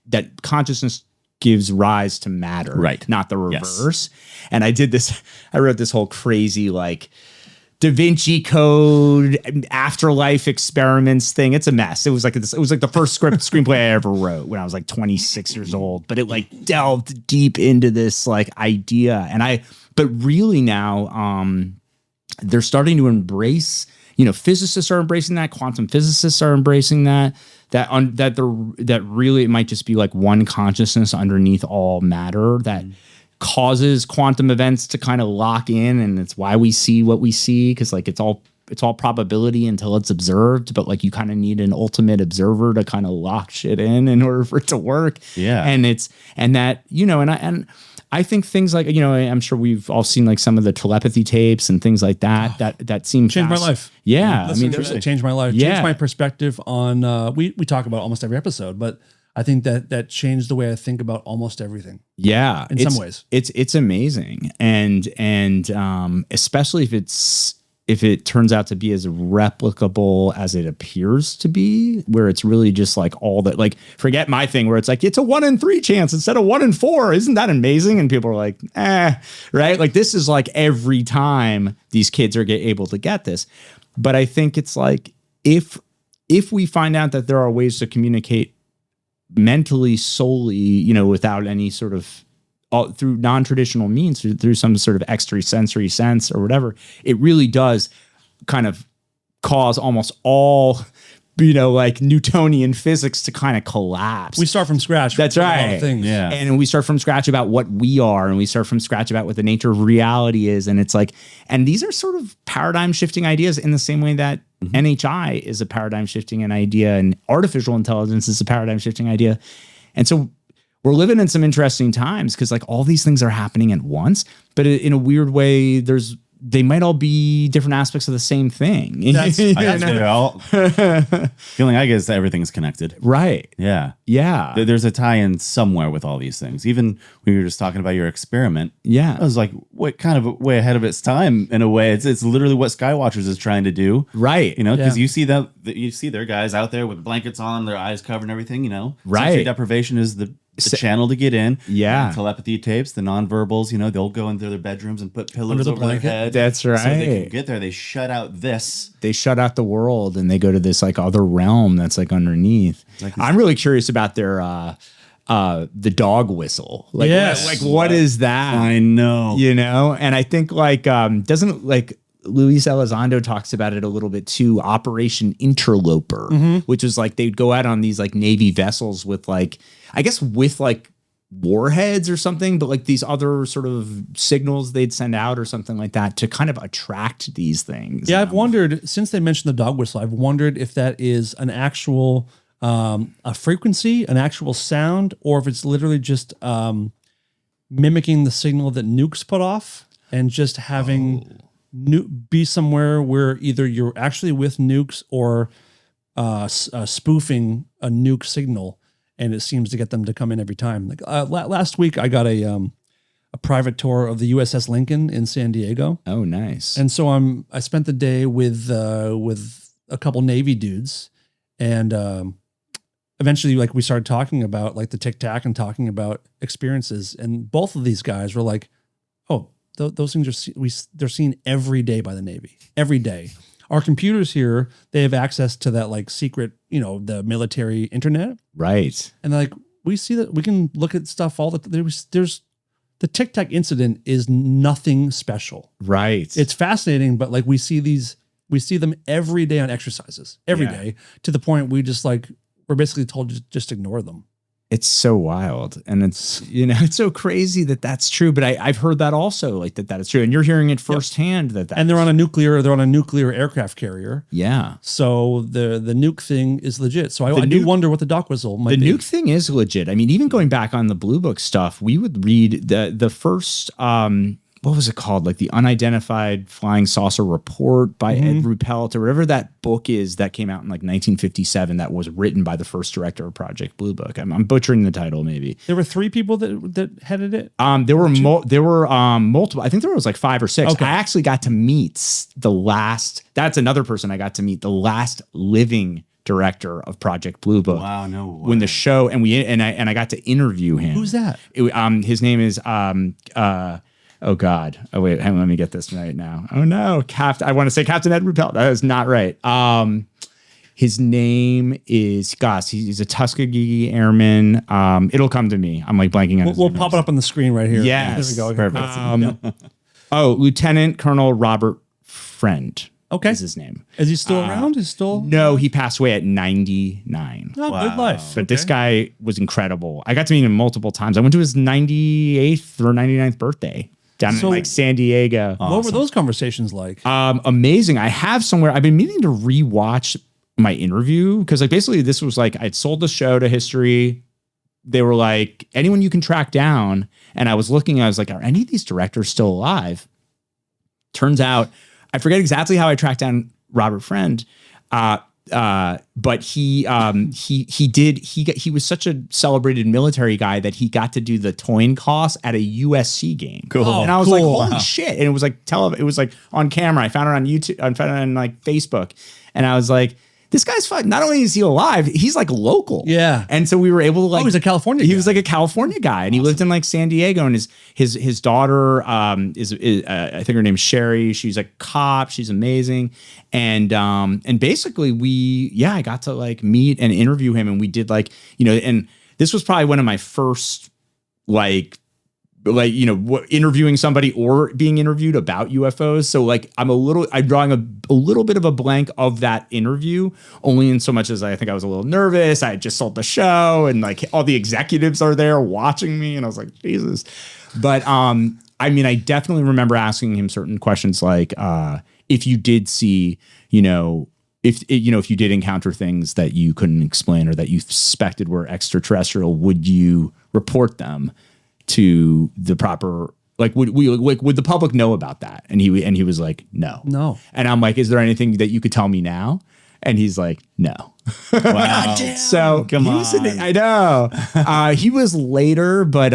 S1: that consciousness gives rise to matter,
S2: right?
S1: Not the reverse. Yes. And I wrote this whole crazy like Da Vinci Code, afterlife experiments thing. It's a mess. It was like the first screenplay I ever wrote when I was like 26 years old. But it like delved deep into this like idea, but really now they're starting to embrace. Physicists are embracing that. Quantum physicists are embracing that. That really it might just be like one consciousness underneath all matter that causes quantum events to kind of lock in, and it's why we see what we see, because like it's all probability until it's observed, but like you kind of need an ultimate observer to kind of lock shit in order for it to work.
S2: Yeah.
S1: And I think things like, I'm sure we've all seen like some of the telepathy tapes and things like that. That seem
S3: changed my life.
S1: Yeah.
S3: It changed my life.
S1: Yeah.
S3: Changed my perspective on, we talk about almost every episode, but I think that changed the way I think about almost everything.
S1: Yeah.
S3: In some ways.
S1: It's amazing. And especially if it turns out to be as replicable as it appears to be, where it's really just like all that, like, forget my thing where it's like, it's a 1 in 3 chance instead of 1 in 4. Isn't that amazing? And people are like, right? Like this is like every time these kids are able to get this. But I think it's like, if we find out that there are ways to communicate mentally solely, without any sort of through non-traditional means, through some sort of extrasensory sense or whatever, it really does kind of cause almost all, like Newtonian physics to kind of collapse.
S3: We start from scratch.
S1: That's right.
S3: Things.
S2: Yeah.
S1: And we start from scratch about what we are, and we start from scratch about what the nature of reality is. And it's like, and these are sort of paradigm shifting ideas in the same way that NHI is a paradigm shifting an idea, and artificial intelligence is a paradigm shifting idea. And so we're living in some interesting times because like all these things are happening at once, but in a weird way, they might all be different aspects of the same thing.
S2: That's feeling I guess everything is connected.
S1: Right.
S2: Yeah.
S1: Yeah.
S2: There's a tie-in somewhere with all these things. Even when you were just talking about your experiment.
S1: Yeah.
S2: I was like, what kind of way ahead of its time in a way. It's literally what Skywatchers is trying to do.
S1: Right.
S2: Because you see you see their guys out there with blankets on, their eyes covered and everything,
S1: Right.
S2: Sensory deprivation is the channel to get in.
S1: Yeah.
S2: Telepathy tapes, the nonverbals, they'll go into their bedrooms and put pillows over their head.
S1: That's right.
S2: So they can get there. They shut out this.
S1: They shut out the world and they go to this like other realm that's like underneath. I'm really curious about their the dog whistle. Like,
S3: yes.
S1: What is that?
S2: I know.
S1: And I think like doesn't like Luis Elizondo talks about it a little bit too. Operation Interloper, which is like they'd go out on these like Navy vessels with like, I guess with like warheads or something, but like these other sort of signals they'd send out or something like that to kind of attract these things.
S3: Yeah, I've wondered, since they mentioned the dog whistle, I've wondered if that is an actual a frequency, an actual sound, or if it's literally just mimicking the signal that nukes put off and just having be somewhere where either you're actually with nukes or spoofing a nuke signal, and it seems to get them to come in every time. Like last week, I got a private tour of the USS Lincoln in San Diego.
S1: Oh, nice.
S3: And so I spent the day with a couple Navy dudes, and eventually, like, we started talking about like the Tic Tac and talking about experiences, and both of these guys were like, "Oh, those things they're seen every day by the Navy, every day." Our computers here, they have access to that like secret, the military internet.
S1: Right.
S3: And like, we see that we can look at stuff all there's the Tic Tac incident is nothing special.
S1: Right.
S3: It's fascinating, but like we see them every day on exercises, every day, to the point we're basically told to just ignore them.
S1: It's so wild. And it's, it's so crazy that that's true. But I've heard that also, like that is true. And you're hearing it firsthand and
S3: they're on a nuclear aircraft carrier.
S1: Yeah.
S3: So the nuke thing is legit. So I do wonder what the dog whistle might be.
S1: The nuke thing is legit. I mean, even going back on the Blue Book stuff, we would read the first, what was it called? Like the Unidentified Flying Saucer Report by Ed Ruppelt, or whatever that book is that came out in like 1957 that was written by the first director of Project Blue Book. I'm butchering the title maybe.
S3: There were 3 people that headed it?
S1: There were multiple. I think there was like 5 or 6.
S3: Okay.
S1: I actually got to meet that's another person I got to meet, the last living director of Project Blue Book.
S2: Wow, no way.
S1: When the show, and I got to interview him.
S3: Who's that?
S1: His name is oh God. Oh wait, hang on, let me get this right now. Oh no, I want to say Captain Ed Ruppelt. That is not right. His name is he's a Tuskegee Airman. It'll come to me. I'm like blanking on his
S3: We'll
S1: name.
S3: pop it up on the screen right here.
S1: Yes.
S3: There we go.
S1: Perfect. Lieutenant Colonel Robert Friend.
S3: Okay.
S1: Is his name.
S3: Is he still around?
S1: No, he passed away at 99.
S3: Oh, wow. Good life.
S1: But this guy was incredible. I got to meet him multiple times. I went to his 98th or 99th birthday down in like San Diego.
S3: What were those conversations like?
S1: Amazing. I have somewhere, I've been meaning to rewatch my interview, because like basically this was like, I'd sold the show to History. They were like, anyone you can track down. And I was looking, I was like, are any of these directors still alive? Turns out, I forget exactly how I tracked down Robert Friend, but he was such a celebrated military guy that he got to do the Toyn Toss at a USC game.
S2: Cool.
S1: And I was like, holy shit. And it was like, it was like on camera. I found it on YouTube. I found it on like Facebook. And I was like, this guy's fun. Not only is he alive, he's like local.
S3: Yeah.
S1: And so we were able to like,
S3: he's a California guy.
S1: He was like a California guy, and he lived in like San Diego, and his daughter is I think her name's Sherry. She's a cop. She's amazing. And basically I got to like meet and interview him, and we did like, and this was probably one of my first interviewing somebody or being interviewed about UFOs. So like I'm drawing a little bit of a blank of that interview, only in so much as I think I was a little nervous. I had just sold the show, and like all the executives are there watching me, and I was like, Jesus. But I mean, I definitely remember asking him certain questions like if you did see, if you did encounter things that you couldn't explain or that you suspected were extraterrestrial, would you report them to the proper, would the public know about that? And he was like, no. And I'm like, is there anything that you could tell me now? And he's like, no.
S2: Wow.
S1: So come on. I know. He was later, but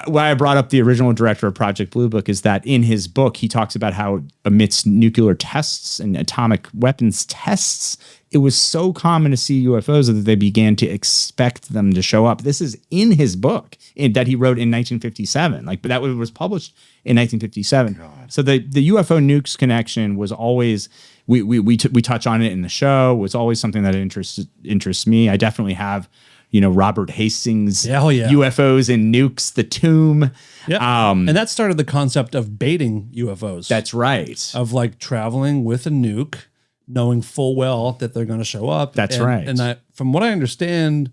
S1: why I brought up the original director of Project Blue Book is that in his book, he talks about how amidst nuclear tests and atomic weapons tests, it was so common to see UFOs that they began to expect them to show up. This is in his book that he wrote in 1957. But that was published in 1957. God. So the UFO nukes connection was always, we touch on it in the show, was always something that interests me. I definitely have, Robert Hastings,
S3: yeah.
S1: UFOs and nukes, the tomb.
S3: Yeah. And that started the concept of baiting UFOs.
S1: That's right.
S3: Of like traveling with a nuke, knowing full well that they're going to show up.
S1: That's right.
S3: And from what I understand,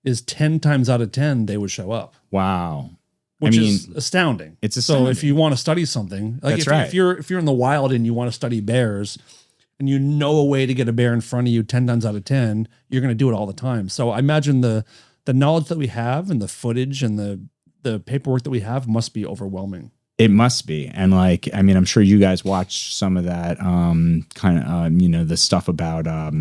S3: is 10 times out of 10 they would show up.
S1: Wow.
S3: Which is astounding.
S1: It's astounding.
S3: So if you want to study something, like if you're in the wild and you want to study bears, and you know a way to get a bear in front of you 10 times out of 10, you're going to do it all the time. So I imagine the knowledge that we have and the footage and the paperwork that we have must be overwhelming.
S1: It must be. And I'm sure you guys watched some of that the stuff about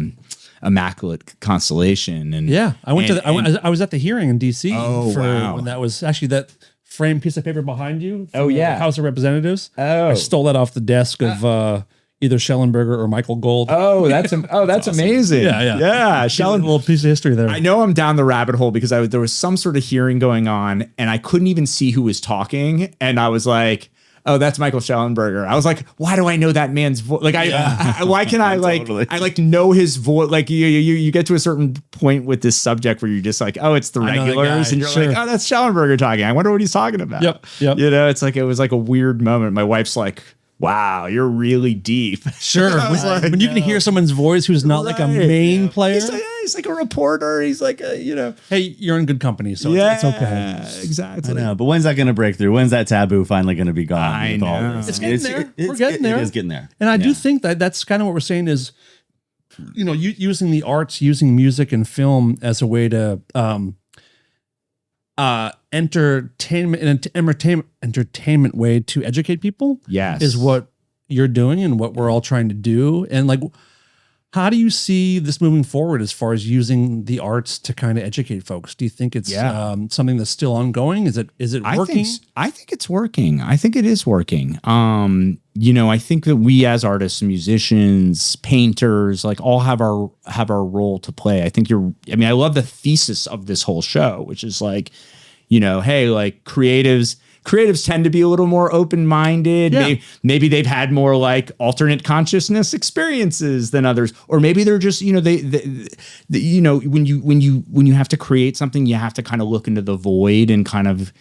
S1: Immaculate Constellation. And
S3: yeah, I was at the hearing in DC when that was actually that framed piece of paper behind you. The House of Representatives.
S1: Oh,
S3: I stole that off the desk of either Schellenberger or Michael Gold.
S1: Oh, that's awesome. Amazing. Yeah.
S3: A little piece of history there.
S1: I know I'm down the rabbit hole because there was some sort of hearing going on and I couldn't even see who was talking. And I was like, oh, that's Michael Schellenberger. I was like, why do I know that man's voice? Like, why can I
S2: Totally.
S1: I know his voice. Like you get to a certain point with this subject where you're just like, oh, it's the regulars. And you're like, oh, that's Schellenberger talking. I wonder what he's talking about.
S3: Yep.
S1: It's like, it was like a weird moment. My wife's like, wow, you're really deep.
S3: Sure. When you can hear someone's voice who's not like a main player.
S1: He's like a reporter. He's like,
S3: hey, you're in good company, so it's okay.
S1: Exactly.
S2: I know, but when's that going to break through? When's that taboo finally going to be gone?
S1: I know.
S3: It's getting there. We're getting there.
S2: It is getting there.
S3: And I do think that's kind of what we're saying is, using the arts, using music and film as a way to entertainment way to educate people.
S1: Yes.
S3: Is what you're doing and what we're all trying to do. And like, how do you see this moving forward as far as using the arts to kind of educate folks? Do you think it's something that's still ongoing? Is it working?
S1: I think it's working. I think it is working. I think that we as artists, musicians, painters, like all have our role to play. I think I love the thesis of this whole show, which is like, hey, like creatives tend to be a little more open-minded.
S3: Yeah.
S1: Maybe they've had more like alternate consciousness experiences than others, or maybe they're just, when you have to create something, you have to kind of look into the void and kind of,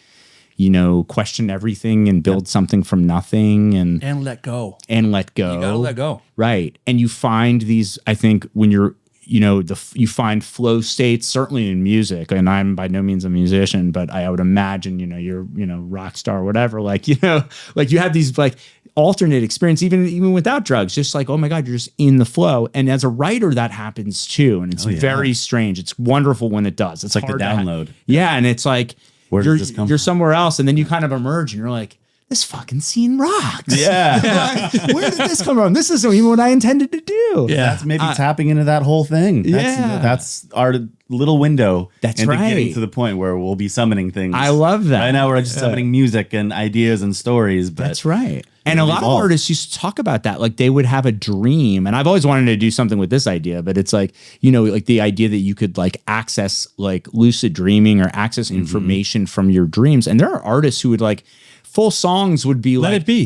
S1: question everything and build something from nothing and
S3: let go.
S1: You gotta
S3: let go.
S1: Right. And you find these, I think when you're, you find flow states, certainly in music, and I'm by no means a musician, but I would imagine, you're, rock star, or whatever, like you have these like alternate experience, even without drugs, just like, oh my God, you're just in the flow. And as a writer, that happens too. And it's very strange. It's wonderful when it does. It's
S2: like the download.
S1: And it's like, you're somewhere else. And then you kind of emerge and you're like, this fucking scene rocks.
S2: Yeah.
S1: Where did this come from? This isn't even what I intended to do.
S2: Yeah. That's maybe tapping into that whole thing. That's our little window.
S1: That's
S2: into
S1: right.
S2: Getting to the point where we'll be summoning things.
S1: I love that.
S2: Right now we're just summoning music and ideas and stories. But
S1: that's right. And a lot of artists used to talk about that. Like they would have a dream. And I've always wanted to do something with this idea, but it's like, like the idea that you could like access like lucid dreaming or access information from your dreams. And there are artists who would like, full songs would be
S3: Let
S1: like,
S3: It Be.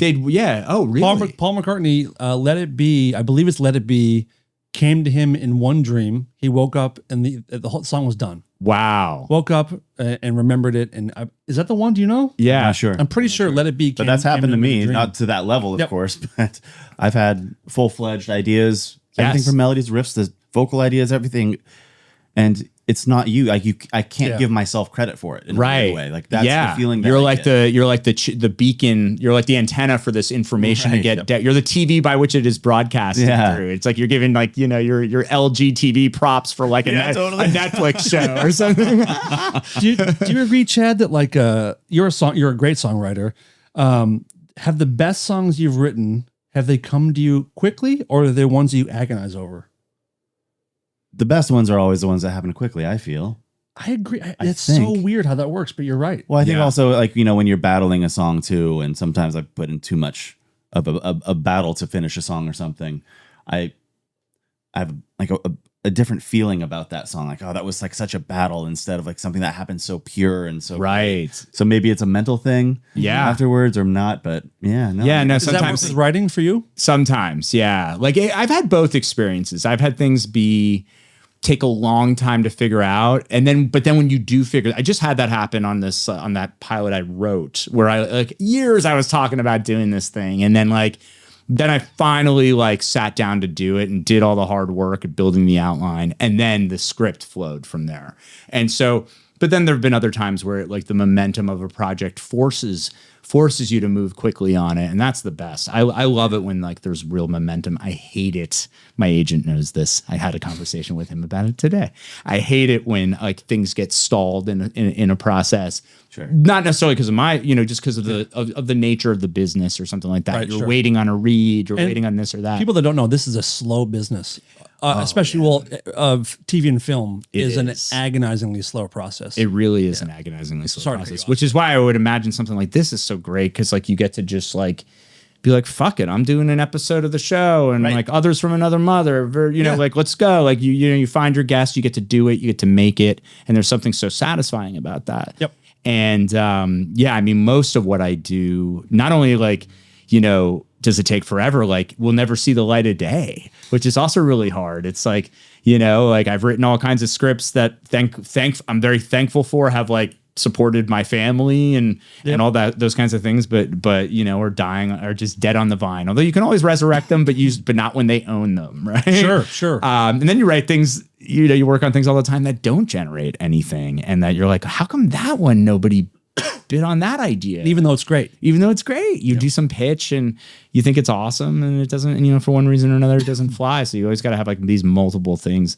S1: Oh, really?
S3: Paul McCartney, Let It Be, I believe it's Let It Be, came to him in one dream. He woke up and the whole song was done.
S1: Wow.
S3: Woke up and remembered it. And is that the one? Do you know?
S1: Yeah,
S2: not sure.
S3: I'm pretty sure Let It Be.
S2: But that's happened to me, not to that level, of course. But I've had full-fledged ideas, everything from melodies, riffs, the vocal ideas, everything. And it's not you. Like I can't give myself credit for it in a weird way. Like that's the feeling that
S1: you're like the beacon. You're like the antenna for this information to get. You're the TV by which it is broadcasted through. It's like you're giving like your LG TV props for like a Netflix show or something.
S3: do you agree, Chad, that like you're a great songwriter? Have the best songs you've written, have they come to you quickly, or are they ones that you agonize over?
S2: The best ones are always the ones that happen quickly, I feel.
S3: I agree. It's so weird how that works, but you're right.
S2: Well, I think also like, when you're battling a song too, and sometimes I put in too much of a battle to finish a song or something. I have like a different feeling about that song. Like, oh, that was like such a battle instead of like something that happened so pure and so
S1: right.
S2: So maybe it's a mental thing, afterwards or not. But no.
S3: Is that work with writing for you?
S1: Sometimes, yeah. Like I've had both experiences. I've had things take a long time to figure out, but then when you do figure, I just had that happen on this on that pilot I wrote, where I like years I was talking about doing this thing, and then I finally like sat down to do it and did all the hard work of building the outline, and then the script flowed from there. And so, but then there have been other times where like the momentum of a project forces you to move quickly on it, and that's the best. I love it when like there's real momentum. I hate it. My agent knows this. I had a conversation with him about it today. I hate it when like things get stalled in a process.
S2: Sure.
S1: Not necessarily because of my, just because of the nature of the business or something like that.
S3: Right,
S1: you're waiting on a read, you're waiting on this or that.
S3: People that don't know, this is a slow business. Especially of TV and film is an agonizingly slow process.
S1: It really is an agonizingly slow process, which is why I would imagine something like this is so great, because like you get to just like be like, fuck it, I'm doing an episode of the show, and like Others from Another Mother, like let's go. Like you find your guest, you get to do it, you get to make it, and there's something so satisfying about that.
S3: Yep.
S1: And I mean, most of what I do, not only like, does it take forever? Like we'll never see the light of day, which is also really hard. It's like, like I've written all kinds of scripts that I'm very thankful for, have like supported my family and all that, those kinds of things, but are dying or just dead on the vine. Although you can always resurrect them, but not when they own them, right?
S3: Sure.
S1: And then you write things, you work on things all the time that don't generate anything, and that you're like, how come that one nobody bid on that idea?
S3: And even though it's great,
S1: you do some pitch and you think it's awesome, and it doesn't, and for one reason or another, it doesn't fly. So you always got to have like these multiple things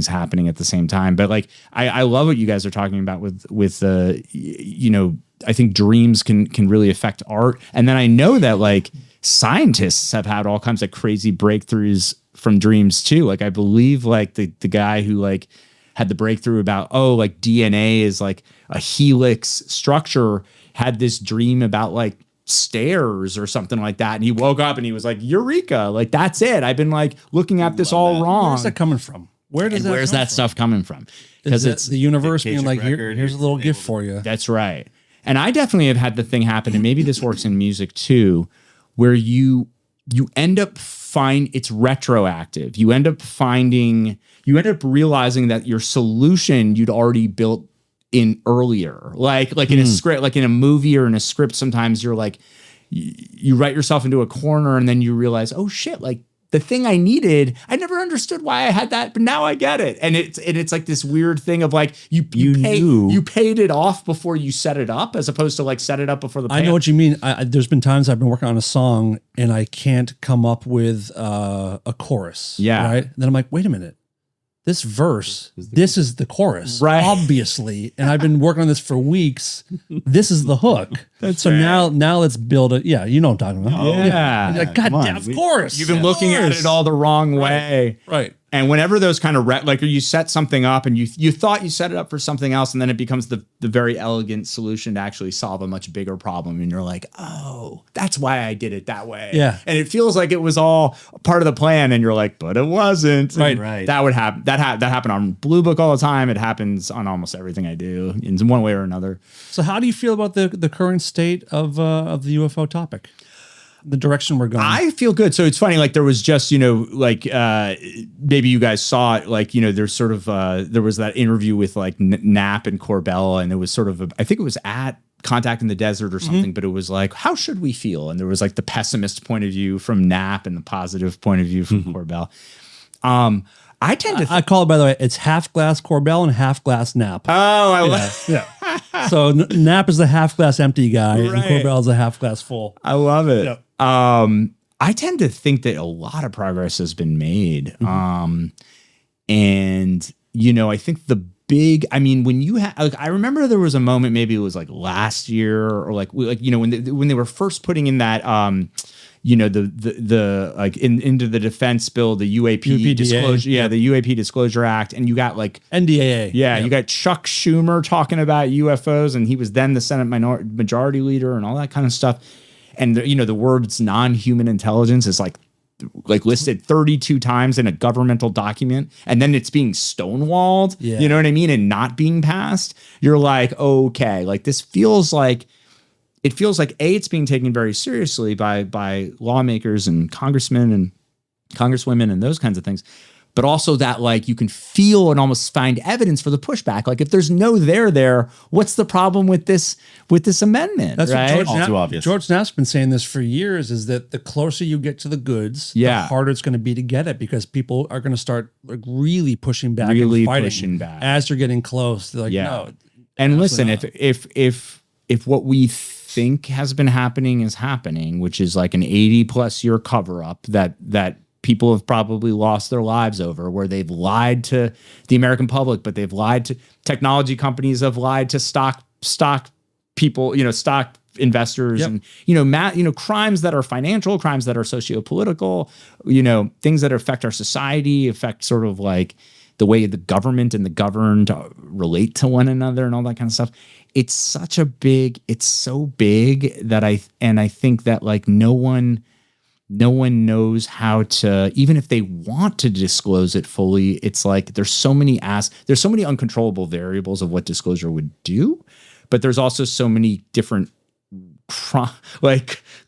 S1: happening at the same time. But like, I love what you guys are talking about with I think dreams can really affect art. And then I know that like scientists have had all kinds of crazy breakthroughs from dreams too. Like I believe like the guy who like had the breakthrough about, like DNA is like a helix structure, had this dream about like stairs or something like that. And he woke up and he was like, Eureka, like that's it. I've been like looking at this all wrong.
S3: Where's that coming from? Where's
S1: that stuff coming from?
S3: Because it's the universe being like, here's a little gift for you.
S1: That's right. And I definitely have had the thing happen, and maybe this works in music too, where you end up it's retroactive. You end up realizing that your solution you'd already built in earlier, like in a script, like in a movie or in a script. Sometimes you're like, you write yourself into a corner, and then you realize, oh shit, like the thing I needed, I never understood why I had that, but now I get it. And it's like this weird thing of like, you paid it off before you set it up, as opposed to like set it up before the payoff.
S3: I know what you mean. There's been times I've been working on a song and I can't come up with a chorus.
S1: Yeah.
S3: Right. And then I'm like, wait a minute. This verse, this is the chorus,
S1: right?
S3: Obviously, and I've been working on this for weeks. This is the hook. Now let's build it. Yeah, you know what I'm talking about.
S1: Yeah.
S3: Like, God damn, of course.
S1: You've been looking at it all the wrong way,
S3: right?
S1: And whenever those kind of like you set something up and you thought you set it up for something else, and then it becomes the very elegant solution to actually solve a much bigger problem, and you're like, oh, that's why I did it that way.
S3: Yeah.
S1: And it feels like it was all part of the plan, and you're like, but it wasn't.
S3: Right.
S1: That would happen. That happened on Blue Book all the time. It happens on almost everything I do in one way or another.
S3: So how do you feel about the current state of the UFO topic? The direction we're going.
S1: I feel good. So it's funny, like there was just, maybe you guys saw it, like, there's sort of, there was that interview with like Knapp and Corbell, and it was sort of, I think it was at Contact in the Desert or something, but it was like, how should we feel? And there was like the pessimist point of view from Knapp and the positive point of view from Corbell. I tend to
S3: I call it, by the way, it's half glass Corbell and half glass Knapp.
S1: Oh, I love
S3: yeah. So Knapp is the half glass empty guy, and Corbell is the half glass full.
S1: I love it.
S3: Yep.
S1: I tend to think that a lot of progress has been made. And, I think when you like, I remember there was a moment, maybe it was like last year or when they were first putting in that, the like into the defense bill, the UAP disclosure, the UAP Disclosure Act, and you got like
S3: NDAA,
S1: you got Chuck Schumer talking about UFOs, and he was then the Senate majority leader and all that kind of stuff. And the words non-human intelligence is like like listed 32 times in a governmental document, and then it's being stonewalled, you know what I mean, and not being passed, you're like, okay, like this feels like, it feels like it's being taken very seriously by lawmakers and congressmen and congresswomen and those kinds of things. But also that like you can feel and almost find evidence for the pushback. Like if there's no there, what's the problem with this amendment?
S3: That's
S1: right?
S3: what
S2: All too obvious.
S3: George Knapp's been saying this for years, is that the closer you get to the goods, the harder it's going to be to get it, because people are going to start like really pushing back and fighting as they're getting close. They're like, no.
S1: And listen, if what we think has been happening is happening, which is like an 80+ year cover up that people have probably lost their lives over, where they've lied to the American public, but they've lied to technology companies, have lied to stock people, stock investors, and, crimes that are financial, crimes that are sociopolitical, things that affect our society, affect sort of like the way the government and the governed relate to one another and all that kind of stuff. It's so big that I think that like no one knows how to, even if they want to disclose it fully, it's like there's so many uncontrollable variables of what disclosure would do, but there's also so many different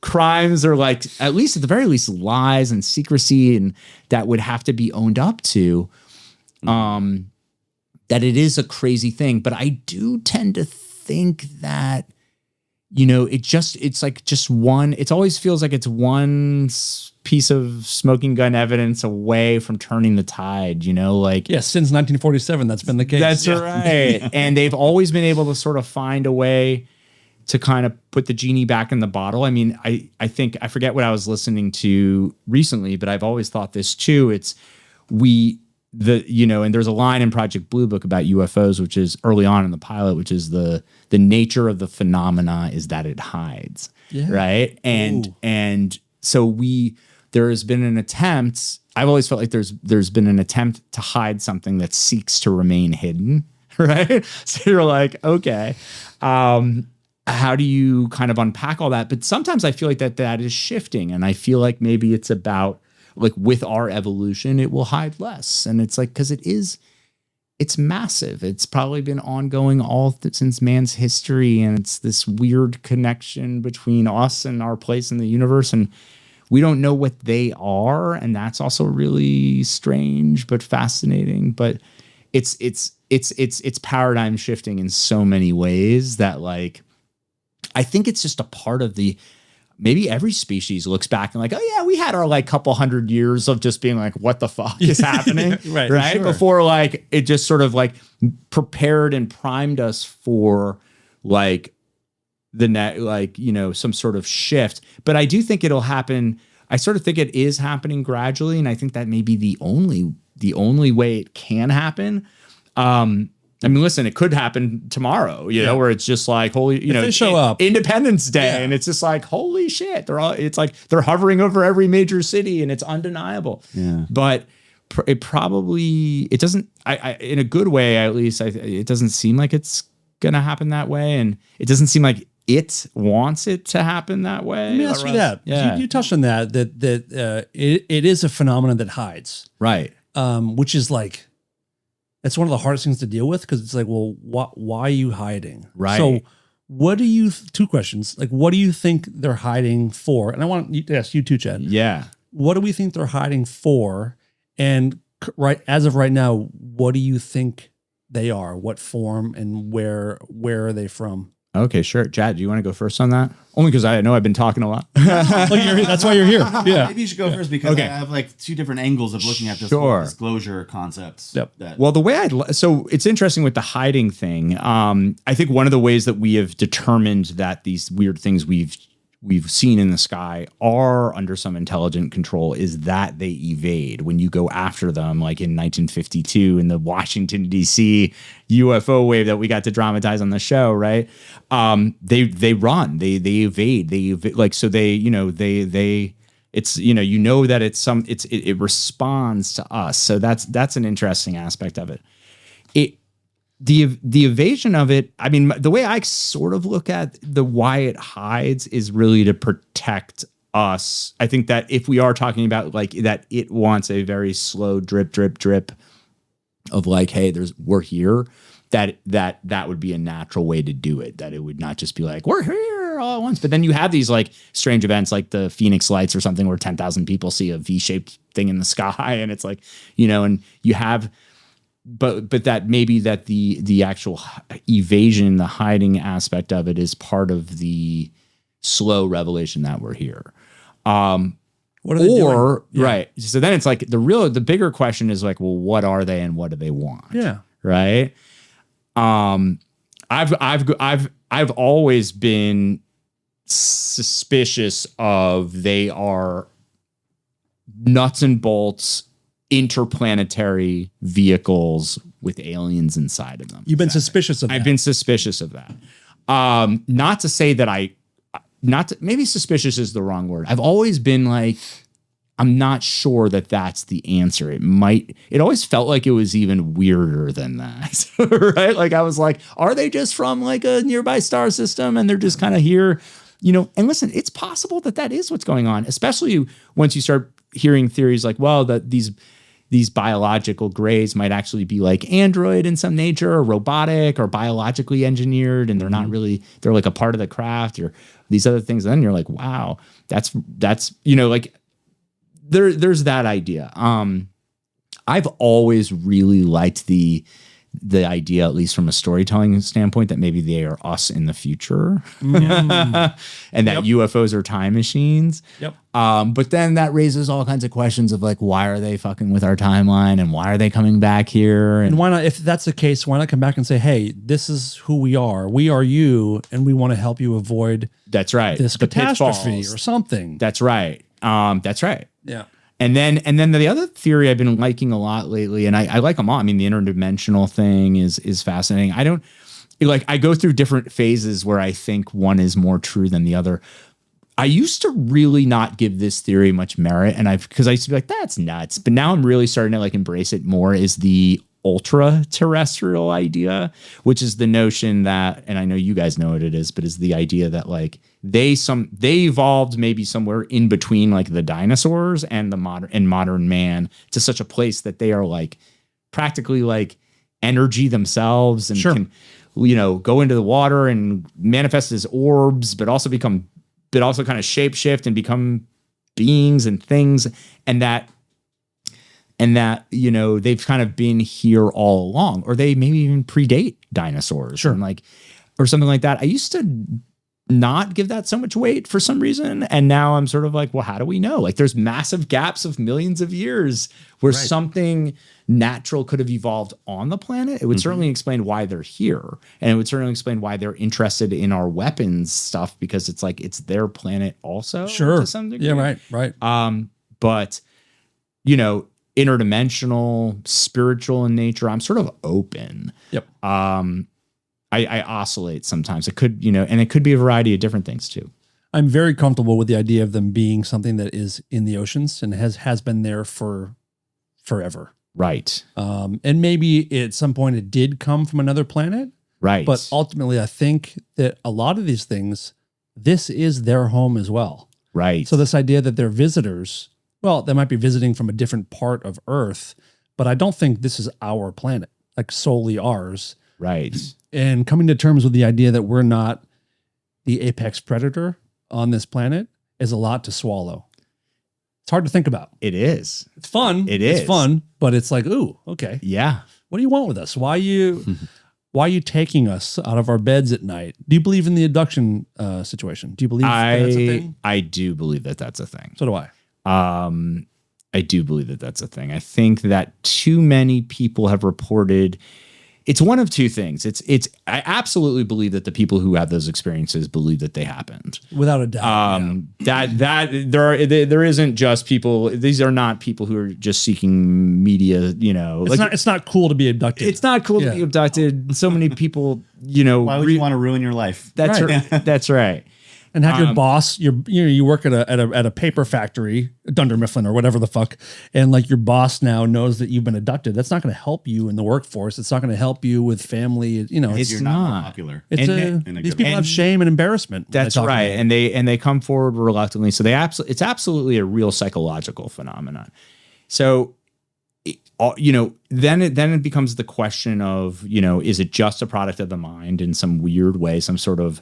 S1: crimes, or like at the very least lies and secrecy, and that would have to be owned up to, that it is a crazy thing. But I do tend to think that, it always feels like it's one piece of smoking gun evidence away from turning the tide, since
S3: 1947, that's been the case.
S1: That's right. And they've always been able to sort of find a way to kind of put the genie back in the bottle. I mean, I think, I forget what I was listening to recently, but I've always thought this too. And there's a line in Project Blue Book about UFOs, which is early on in the pilot, which is the nature of the phenomena is that it hides, right? And so there has been an attempt. I've always felt like there's been an attempt to hide something that seeks to remain hidden, right? So you're like, okay, how do you kind of unpack all that? But sometimes I feel like that is shifting, and I feel like maybe it's about, like, with our evolution, it will hide less. And it's like, because it's massive. It's probably been ongoing since man's history. And it's this weird connection between us and our place in the universe. And we don't know what they are. And that's also really strange, but fascinating. But it's paradigm shifting in so many ways that, like, I think it's just a part of maybe every species looks back and like, oh yeah, we had our like couple hundred years of just being like, what the fuck is happening? right. Sure. Before like, it just sort of like prepared and primed us for like some sort of shift. But I do think it'll happen. I sort of think it is happening gradually. And I think that may be the only way it can happen. I mean, listen, it could happen tomorrow, where it's just like, holy, if
S3: they show up
S1: Independence Day, and it's just like, holy shit. It's like they're hovering over every major city, and it's undeniable. Yeah. But it doesn't, in a good way, at least, it doesn't seem like it's going to happen that way. And it doesn't seem like it wants it to happen that way.
S3: Let me ask you that. Yeah. You touched on that it is a phenomenon that hides.
S1: Right.
S3: Which is like, it's one of the hardest things to deal with, because it's like, well, why are you hiding?
S1: Right.
S3: So two questions. Like, what do you think they're hiding for? And I want to ask you too, Chad.
S1: Yeah.
S3: What do we think they're hiding for? And as of right now, what do you think they are? What form, and where are they from?
S1: Okay, sure. Chad, do you want to go first on that? Only because I know I've been talking a lot.
S3: That's why you're here. Yeah.
S2: Maybe you should go first, because I have like two different angles of looking at this whole disclosure concepts.
S3: Yep.
S1: Well, the way so it's interesting with the hiding thing. I think one of the ways that we have determined that these weird things we've seen in the sky are under some intelligent control is that they evade when you go after them, like in 1952 in the Washington, D.C. UFO wave that we got to dramatize on the show, right? They run, they evade, like, so it's, that it responds to us. So that's an interesting aspect of it. The evasion of it, I mean, the way I sort of look at why it hides is really to protect us. I think that if we are talking about like that, it wants a very slow drip, drip, drip of like, hey, we're here. That would be a natural way to do it. That it would not just be like, we're here all at once. But then you have these like strange events like the Phoenix Lights or something where 10,000 people see a V-shaped thing in the sky. And it's like, and you have, but that maybe that the actual evasion, the hiding aspect of it is part of the slow revelation that we're here.
S3: What are they doing?
S1: Right. So then it's like the bigger question is like, well, what are they and what do they want?
S3: Yeah.
S1: Right. I've always been suspicious of they are nuts and bolts interplanetary vehicles with aliens inside of them.
S3: You've been suspicious of that.
S1: I've been suspicious of that. Not to say that maybe suspicious is the wrong word. I've always been like, I'm not sure that that's the answer. It always felt like it was even weirder than that, right? Like I was like, are they just from like a nearby star system and they're just kind of here, and listen, it's possible that is what's going on, especially once you start hearing theories like, well, that these biological grays might actually be like android in some nature or robotic or biologically engineered. And they're not really, they're like a part of the craft or these other things. And then you're like, wow, that's, like, there's that idea. I've always really liked the idea, at least from a storytelling standpoint, that maybe they are us in the future, and that UFOs are time machines.
S3: Yep.
S1: But then that raises all kinds of questions of like, why are they fucking with our timeline and why are they coming back here?
S3: And why not, if that's the case, why not come back and say, hey, this is who we are you, and we want to help you avoid
S1: that's right
S3: this
S1: the
S3: catastrophe
S1: pitfalls.
S3: Or something.
S1: That's right. That's right.
S3: Yeah.
S1: And then the other theory I've been liking a lot lately, and I like them all. I mean, the interdimensional thing is fascinating. I go through different phases where I think one is more true than the other. I used to really not give this theory much merit, because I used to be like, that's nuts. But now I'm really starting to like embrace it more, is the ultra-terrestrial idea, which is the notion that, and I know you guys know what it is, but is the idea that like they evolved maybe somewhere in between like the dinosaurs and the modern man to such a place that they are like practically like energy themselves and can, go into the water and manifest as orbs, but also kind of shapeshift and become beings and things, and that they've kind of been here all along, or they maybe even predate dinosaurs, and like, or something like that. I used to not give that so much weight for some reason, and now I'm sort of like, well, how do we know? Like, there's massive gaps of millions of years where something natural could have evolved on the planet. It would certainly explain why they're here, and it would certainly explain why they're interested in our weapons stuff, because it's like it's their planet also. To some degree.
S3: Yeah, right.
S1: But interdimensional, spiritual in nature, I'm sort of open.
S3: Yep.
S1: I oscillate sometimes. It could, and it could be a variety of different things too.
S3: I'm very comfortable with the idea of them being something that is in the oceans and has been there for forever.
S1: Right.
S3: And maybe at some point it did come from another planet.
S1: Right.
S3: But ultimately, I think that a lot of these things, this is their home as well.
S1: Right.
S3: So this idea that they're visitors, well, they might be visiting from a different part of Earth, but I don't think this is our planet, like solely ours.
S1: Right.
S3: And coming to terms with the idea that we're not the apex predator on this planet is a lot to swallow. It's hard to think about.
S1: It is.
S3: It's fun.
S1: It's
S3: fun, but it's like, ooh, okay.
S1: Yeah.
S3: What do you want with us? Why are you taking us out of our beds at night? Do you believe in the abduction situation? Do you believe that's a thing?
S1: I do believe that that's a thing.
S3: So do I.
S1: I do believe that that's a thing. I think that too many people have reported. It's one of two things. I absolutely believe that the people who have those experiences believe that they happened.
S3: Without a doubt.
S1: That there isn't just people. These are not people who are just seeking media,
S3: It's not cool to be abducted.
S1: It's not cool to be abducted. So many people,
S2: Why would you want to ruin your life?
S1: That's right. That's right.
S3: And have your boss, you work at a paper factory, Dunder Mifflin or whatever the fuck, and like your boss now knows that you've been abducted. That's not going to help you in the workforce. It's not going to help you with family. You know,
S2: You're not more popular.
S3: These people have shame and embarrassment.
S1: That's right, and they come forward reluctantly. So it's absolutely a real psychological phenomenon. So, then it becomes the question of, is it just a product of the mind in some weird way, some sort of,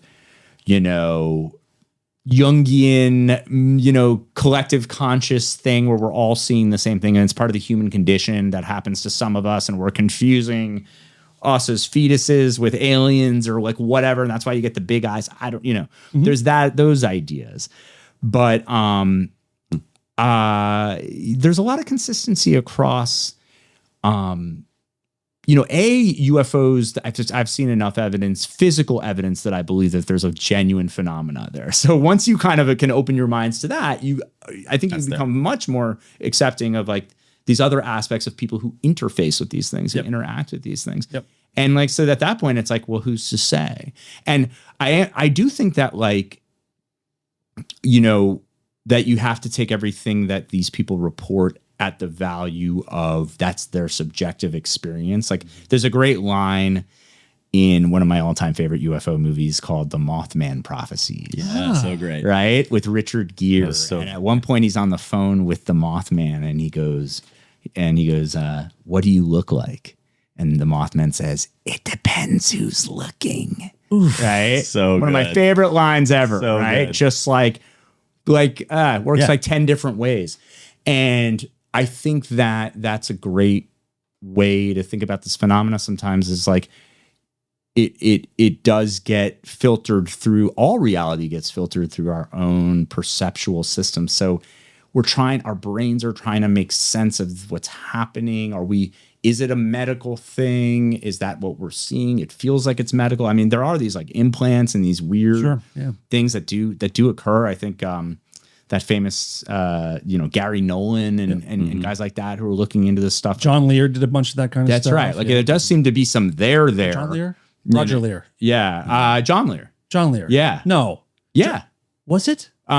S1: Jungian, collective conscious thing where we're all seeing the same thing, and it's part of the human condition that happens to some of us, and we're confusing us as fetuses with aliens or like whatever, and that's why you get the big eyes. I don't, there's those ideas, but there's a lot of consistency across, UFOs. I've seen enough evidence, physical evidence, that I believe that there's a genuine phenomena there. So once you kind of can open your minds to that, I think you become much more accepting of like these other aspects of people who interface with these things, who interact with these things.
S3: Yep.
S1: And like, so at that point, it's like, well, who's to say? And I do think that like, that you have to take everything that these people report at the value of that's their subjective experience. Like there's a great line in one of my all-time favorite UFO movies called The Mothman Prophecies.
S2: Yeah, so great.
S1: Right? With Richard Gere.
S2: So
S1: and at one point he's on the phone with the Mothman and he goes, what do you look like? And the Mothman says, it depends who's looking.
S3: Oof.
S1: Right?
S2: So
S1: one of my favorite lines ever,
S2: so
S1: right?
S2: Good.
S1: Just works like 10 different ways. And I think that that's a great way to think about this phenomena sometimes, is like it does get filtered through, all reality gets filtered through our own perceptual system. So our brains are trying to make sense of what's happening. Is it a medical thing? Is that what we're seeing? It feels like it's medical. I mean, there are these like implants and these weird things that do occur. I think, that famous, Gary Nolan and guys like that who are looking into this stuff.
S3: John Lear did a bunch of that kind of stuff.
S1: That's right. Like there does seem to be some there.
S3: John Lear? Roger Lear.
S1: Yeah. John Lear.
S3: John Lear.
S1: Yeah.
S3: No.
S1: Yeah.
S3: Was it?
S1: Who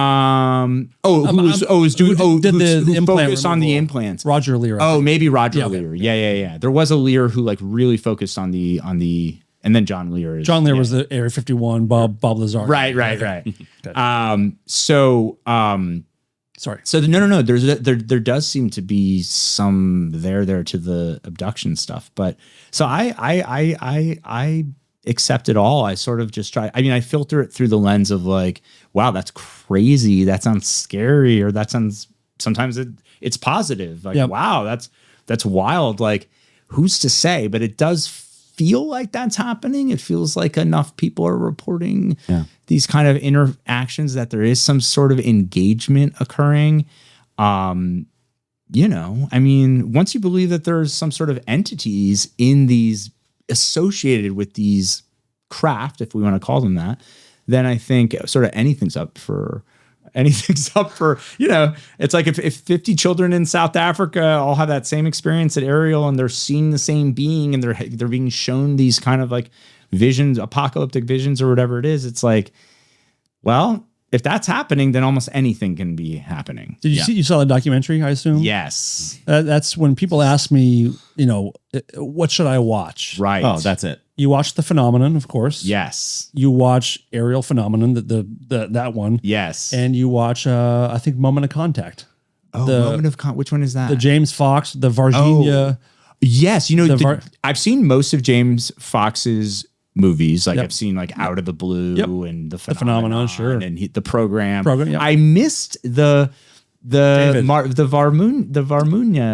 S1: focused on the implants?
S3: Roger Lear.
S1: Maybe Roger Lear. Yeah. There was a Lear who like really focused on the, and then John Lear
S3: was the Area 51, Bob Lazar.
S1: Right.
S3: Sorry.
S1: So no. There does seem to be some there to the abduction stuff, but so I accept it all. I sort of just try. I mean, I filter it through the lens of like, wow, that's crazy. That sounds scary, or that sounds. Sometimes it's positive. Like, wow, that's wild. Like, who's to say? But it does feel like that's happening. It feels like enough people are reporting these kind of interactions that there is some sort of engagement occurring. I mean, once you believe that there's some sort of entities in these associated with these craft, if we want to call them that, then I think sort of anything's up for, it's like if 50 children in South Africa all have that same experience at Ariel and they're seeing the same being and they're being shown these kind of like visions, apocalyptic visions or whatever it is, it's like, well, if that's happening, then almost anything can be happening.
S3: Did you saw the documentary, I assume?
S1: Yes.
S3: That's when people ask me, what should I watch?
S1: Right.
S2: Oh, that's it.
S3: You watch The Phenomenon, of course.
S1: Yes.
S3: You watch Aerial Phenomenon, that one.
S1: Yes.
S3: And you watch, I think, Moment of Contact.
S1: Moment of Contact. Which one is that?
S3: The James Fox, the Varginha.
S1: Yes. I've seen most of James Fox's movies. Like I've seen like Out of the Blue and The Phenomenon,
S3: sure.
S1: And the program.
S3: Yep.
S1: I missed the Varmunya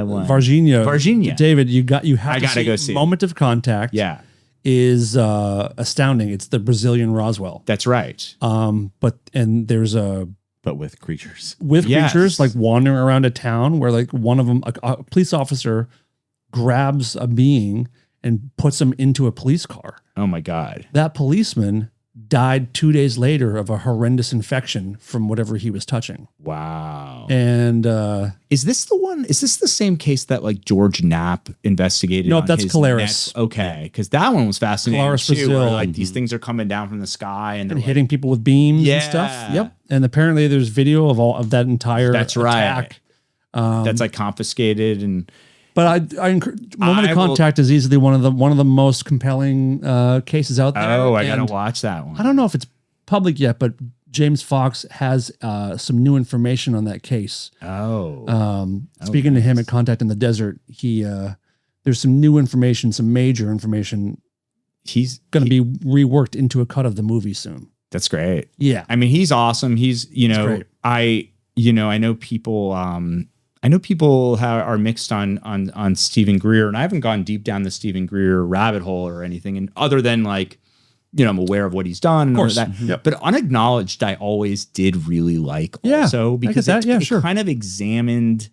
S1: one.
S3: Varginha. David, you have to
S1: go see
S3: Moment of Contact.
S1: Yeah.
S3: Is astounding. It's the Brazilian Roswell.
S1: That's right.
S3: But with
S2: creatures.
S3: Creatures like wandering around a town where like one of them, a police officer grabs a being and puts him into a police car.
S1: Oh my God.
S3: That policeman died 2 days later of a horrendous infection from whatever he was touching.
S1: Wow.
S3: And
S1: is this the one? Is this the same case that like George Knapp investigated?
S3: Nope,
S1: on
S3: that's
S1: his
S3: Colares.
S1: net? Okay, because that one was fascinating
S3: Colares,
S1: too. Where,
S3: Brazil.
S1: like these things are coming down from the sky and,
S3: and hitting people with beams and stuff.
S1: Yeah.
S3: Yep. And apparently there's video of all of that entire
S1: That's right.
S3: attack.
S1: That's like confiscated and.
S3: But Moment of Contact is easily one of the most compelling cases out there.
S1: Oh, I gotta watch that one.
S3: I don't know if it's public yet, but James Fox has some new information on that case. Speaking to him at Contact in the Desert, he there's some new information, some major information. He's going to be reworked into a cut of the movie soon.
S1: That's great.
S3: Yeah,
S1: I mean, he's awesome. He's I know people. I know people are mixed on Stephen Greer, and I haven't gone deep down the Stephen Greer rabbit hole or anything. And other than like, I'm aware of what he's done and all that.
S3: Mm-hmm. Yep.
S1: But Unacknowledged, I always did really like also because it kind of examined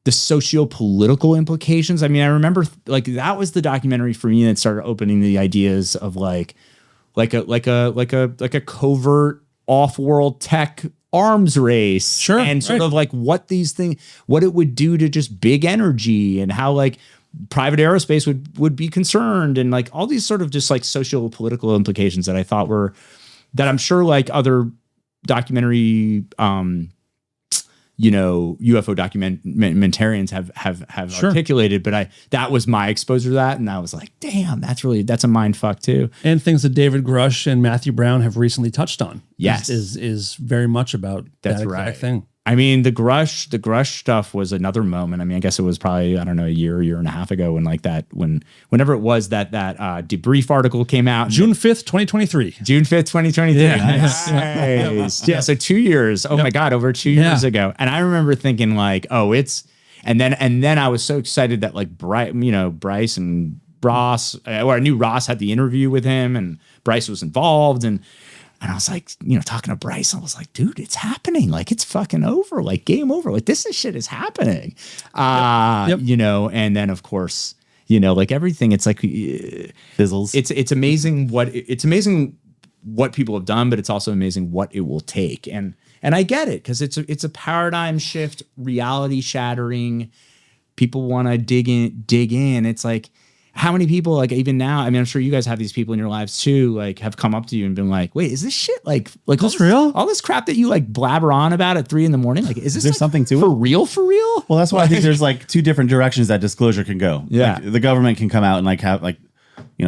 S1: the socio-political implications. I mean, I remember like that was the documentary for me that started opening the ideas of like a covert off-world tech arms race,
S3: sure,
S1: and sort of like what it would do to just big energy and how like private aerospace would be concerned and like all these sort of just like social political implications that I thought that I'm sure like other documentary UFO documentarians have
S3: sure.
S1: articulated, but that was my exposure to that, and I was like, damn, that's a mind fuck too.
S3: And things that David Grush and Matthew Brown have recently touched on.
S1: Yes,
S3: is very much about that exact thing.
S1: I mean, the Grush stuff was another moment. I mean, I guess it was probably, I don't know, a year and a half ago when like that, whenever it was that debrief article came out.
S3: June 5th, 2023.
S1: June 5th, 2023.
S3: Yeah.
S1: Nice. Yeah. So 2 years. Oh my God, over 2 years ago. And I remember thinking like, and then I was so excited that like Bryce and Ross, or I knew Ross had the interview with him and Bryce was involved and I was like, talking to Bryce, I was like, dude, it's happening. Like, it's fucking over. Like, game over. Like, this shit is happening. And then, of course, like everything, it's like
S2: fizzles.
S1: It's amazing what people have done, but it's also amazing what it will take. And I get it because it's a paradigm shift, reality shattering. People want to dig in. It's like, how many people, like even now, I mean, I'm sure you guys have these people in your lives too, like have come up to you and been like, wait, is this shit like
S3: is this real?
S1: All this crap that you like blabber on about at 3 a.m. Like, is this
S2: there
S1: like,
S2: something to
S1: for
S2: it?
S1: For real?
S2: Well, that's why I think there's like two different directions that disclosure can go.
S1: Yeah.
S2: Like, the government can come out and like have like,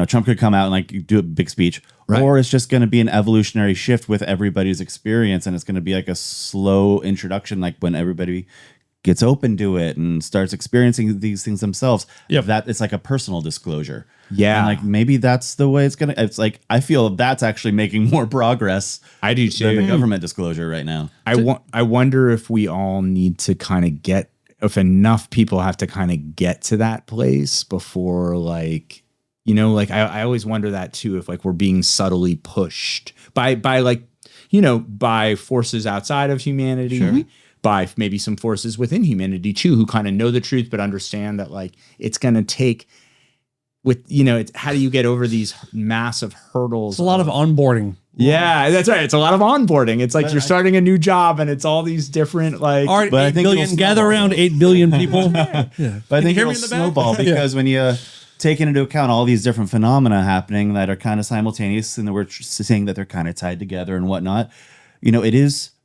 S2: Trump could come out and like do a big speech, right. Or it's just going to be an evolutionary shift with everybody's experience. And it's going to be like a slow introduction, like when everybody gets open to it and starts experiencing these things themselves.
S3: Yep.
S2: That it's like a personal disclosure.
S1: Yeah.
S2: And like maybe that's the way it's like I feel that's actually making more progress.
S1: I do too.
S2: Than the government disclosure right now.
S1: I wonder if we all need to kind of if enough people have to kind of get to that place before like, like I always wonder that too, if like we're being subtly pushed by like, by forces outside of humanity.
S3: Sure.
S1: By maybe some forces within humanity too, who kind of know the truth, but understand that like it's going to take it's how do you get over these massive hurdles?
S3: It's a lot of onboarding.
S1: Yeah, that's right. It's a lot of onboarding. It's like you're starting a new job and it's all these different like.
S3: All right, but 8 billion, gather around 8 billion people.
S2: Yeah. But I think it'll snowball because when you take into account all these different phenomena happening that are kind of simultaneous and we're saying that they're kind of tied together and whatnot,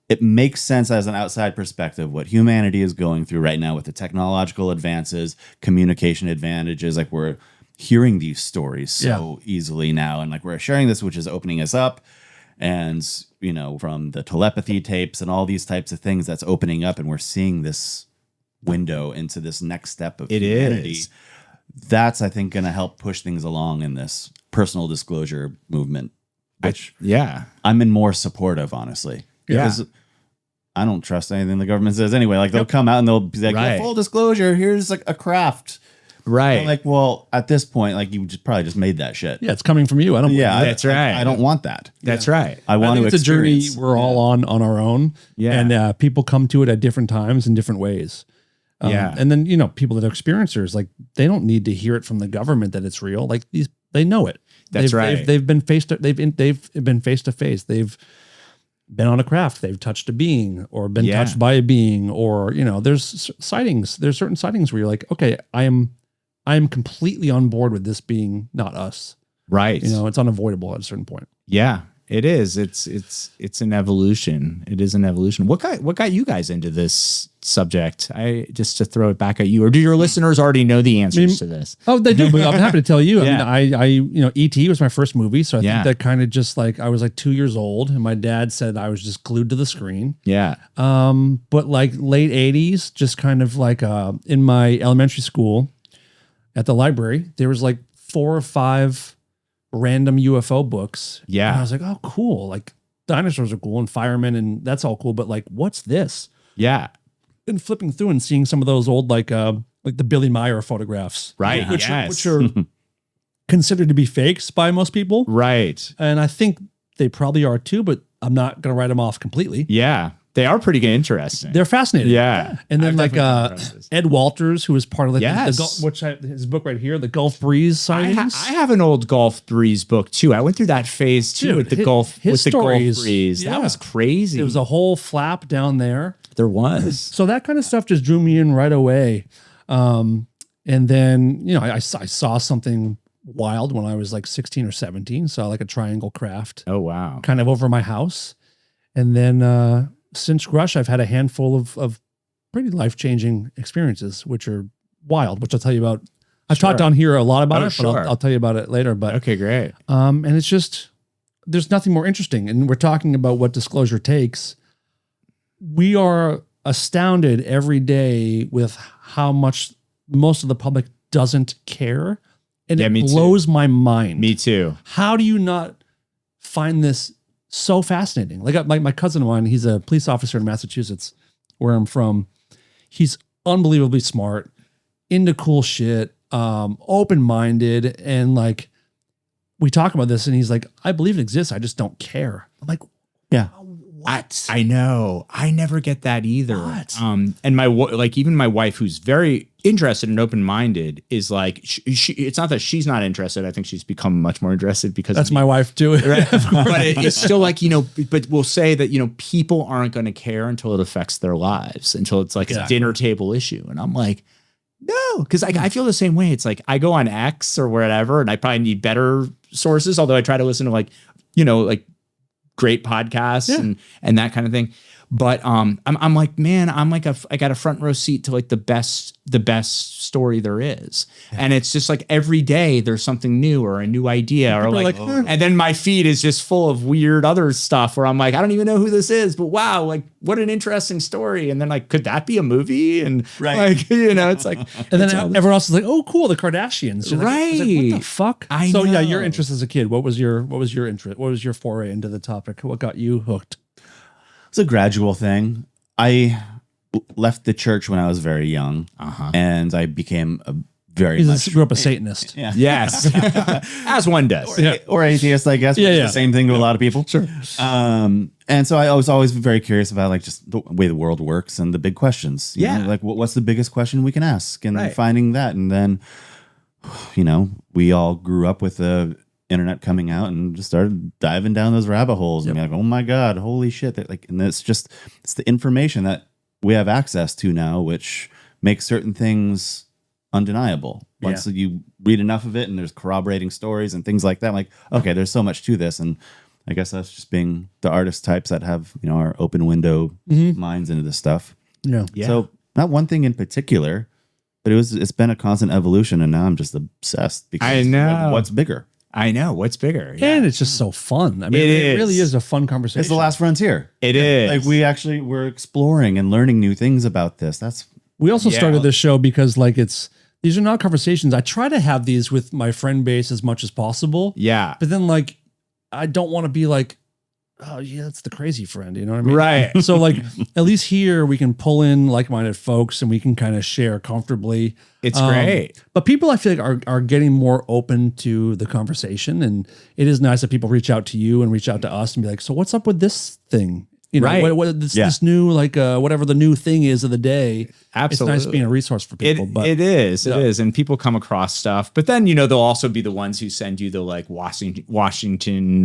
S2: it makes sense as an outside perspective what humanity is going through right now with the technological advances, communication advantages. Like we're hearing these stories so easily now, and like we're sharing this, which is opening us up. And from the telepathy tapes and all these types of things, that's opening up, and we're seeing this window into this next step of humanity. That's I think going to help push things along in this personal disclosure movement, which I'm in more support of, honestly. Because I don't trust anything the government says anyway. Like they'll come out and they'll be like, full disclosure, here's like a craft.
S1: Right.
S2: I'm like, well, at this point, like you probably just made that shit.
S3: Yeah, it's coming from you. I don't.
S1: Yeah, that's right.
S2: I don't want that.
S1: That's right.
S2: I want to.
S3: It's a journey we're all on our own.
S1: Yeah.
S3: And people come to it at different times in different ways. And then, people that are experiencers, like they don't need to hear it from the government that it's real. Like they know it.
S1: That's right.
S3: They've been face to face. They've been on a craft. They've touched a being or been touched by a being, or, there's sightings. There's certain sightings where you're like, okay, I am completely on board with this being not us.
S1: Right.
S3: It's unavoidable at a certain point.
S1: Yeah. It is. It's an evolution. It is an evolution. What got you guys into this subject? Just to throw it back at you, or do your listeners already know the answers to this?
S3: Oh, they do. But I'm happy to tell you.
S1: Yeah.
S3: I E.T. was my first movie, so I think that kind of just like I was like 2 years old, and my dad said I was just glued to the screen.
S1: Yeah.
S3: But like late '80s, just kind of like in my elementary school, at the library, there was like 4 or 5 random UFO books.
S1: Yeah.
S3: And I was like, oh, cool. Like dinosaurs are cool and firemen and that's all cool. But like, what's this?
S1: Yeah.
S3: And flipping through and seeing some of those old, like the Billy Meyer photographs.
S1: Right.
S3: Which are considered to be fakes by most people.
S1: Right.
S3: And I think they probably are too, but I'm not going to write them off completely.
S1: Yeah. They are pretty interesting.
S3: They're fascinating.
S1: Yeah.
S3: And then Ed Walters, who was part of his book right here, the Gulf Breeze sightings.
S1: I have an old Gulf Breeze book too. I went through that phase too with the Gulf Breeze.
S3: Yeah.
S1: That was crazy.
S3: There was a whole flap down there.
S1: There was.
S3: So that kind of stuff just drew me in right away. And then, I saw something wild when I was like 16 or 17. Saw like a triangle craft.
S1: Oh, wow.
S3: Kind of over my house. And then since Grush, I've had a handful of pretty life-changing experiences, which are wild, which I'll tell you about. I've talked on here a lot about it, but I'll tell you about it later. But
S1: okay, great.
S3: And it's just, there's nothing more interesting. And we're talking about what disclosure takes. We are astounded every day with how much most of the public doesn't care. And it blows my mind.
S1: Me too.
S3: How do you not find this so fascinating? Like my cousin of mine, he's a police officer in Massachusetts, where I'm from. He's unbelievably smart, into cool shit, open-minded, and like we talk about this, and he's like, "I believe it exists. I just don't care." I'm like,
S2: "Yeah,
S1: what?" I know. I never get that either.
S3: What?
S1: And even my wife, who's very interested and open-minded, is like, she it's not that she's not interested. I think she's become much more interested because
S3: that's my wife too.
S1: Right? But it's still like, but we'll say that, people aren't going to care until it affects their lives, until it's like a dinner table issue. And I'm like, no, because I feel the same way. It's like I go on X or wherever, and I probably need better sources, although I try to listen to like great podcasts and that kind of thing. But I'm like, man, I got a front row seat to like the best story there is. Yeah. And it's just like every day there's something new or a new idea or like and then my feed is just full of weird other stuff where I'm like, I don't even know who this is, but wow, like what an interesting story. And then like, could that be a movie? And like, it's like,
S3: and then everyone else is like, oh, cool, the Kardashians. You're
S1: right.
S3: Like, what the fuck?
S1: So
S3: yeah, your interest as a kid. What was your interest? What was your foray into the topic? What got you hooked?
S2: It's a gradual thing. I left the church when I was very young, and I became a
S3: grew up a Satanist.
S2: Yeah.
S1: Yes, as one does,
S2: or atheist, I guess. The same thing to a lot of people.
S3: Sure.
S2: And so I was always very curious about like just the way the world works and the big questions. You know, like what's the biggest question we can ask, and finding that, and then we all grew up with the internet coming out and just started diving down those rabbit holes and be like, oh my God, holy shit. And it's the information that we have access to now, which makes certain things undeniable. Once you read enough of it and there's corroborating stories and things like that, I'm like, okay, there's so much to this. And I guess that's just being the artist types that have, our open window minds into this stuff.
S3: Yeah.
S2: So not one thing in particular, but it's been a constant evolution, and now I'm just obsessed because
S1: I know
S2: what's bigger.
S1: I know what's bigger. Yeah.
S3: And it's just so fun. I mean, it really is a fun conversation.
S2: It's the last frontier.
S1: It is.
S2: Like we're exploring and learning new things about this.
S3: We also started this show because like these are not conversations. I try to have these with my friend base as much as possible.
S1: Yeah.
S3: But then like, I don't want to be like, oh yeah, that's the crazy friend. You know what I mean?
S1: Right.
S3: So like, at least here we can pull in like-minded folks and we can kind of share comfortably.
S1: It's great.
S3: But people I feel like are getting more open to the conversation, and it is nice that people reach out to you and reach out to us and be like, so what's up with this thing? You know,
S1: Right.
S3: this new, like, whatever the new thing is of the day.
S1: Absolutely.
S3: It's nice being a resource for people.
S1: It is. And people come across stuff. But then, they'll also be the ones who send you the like Washington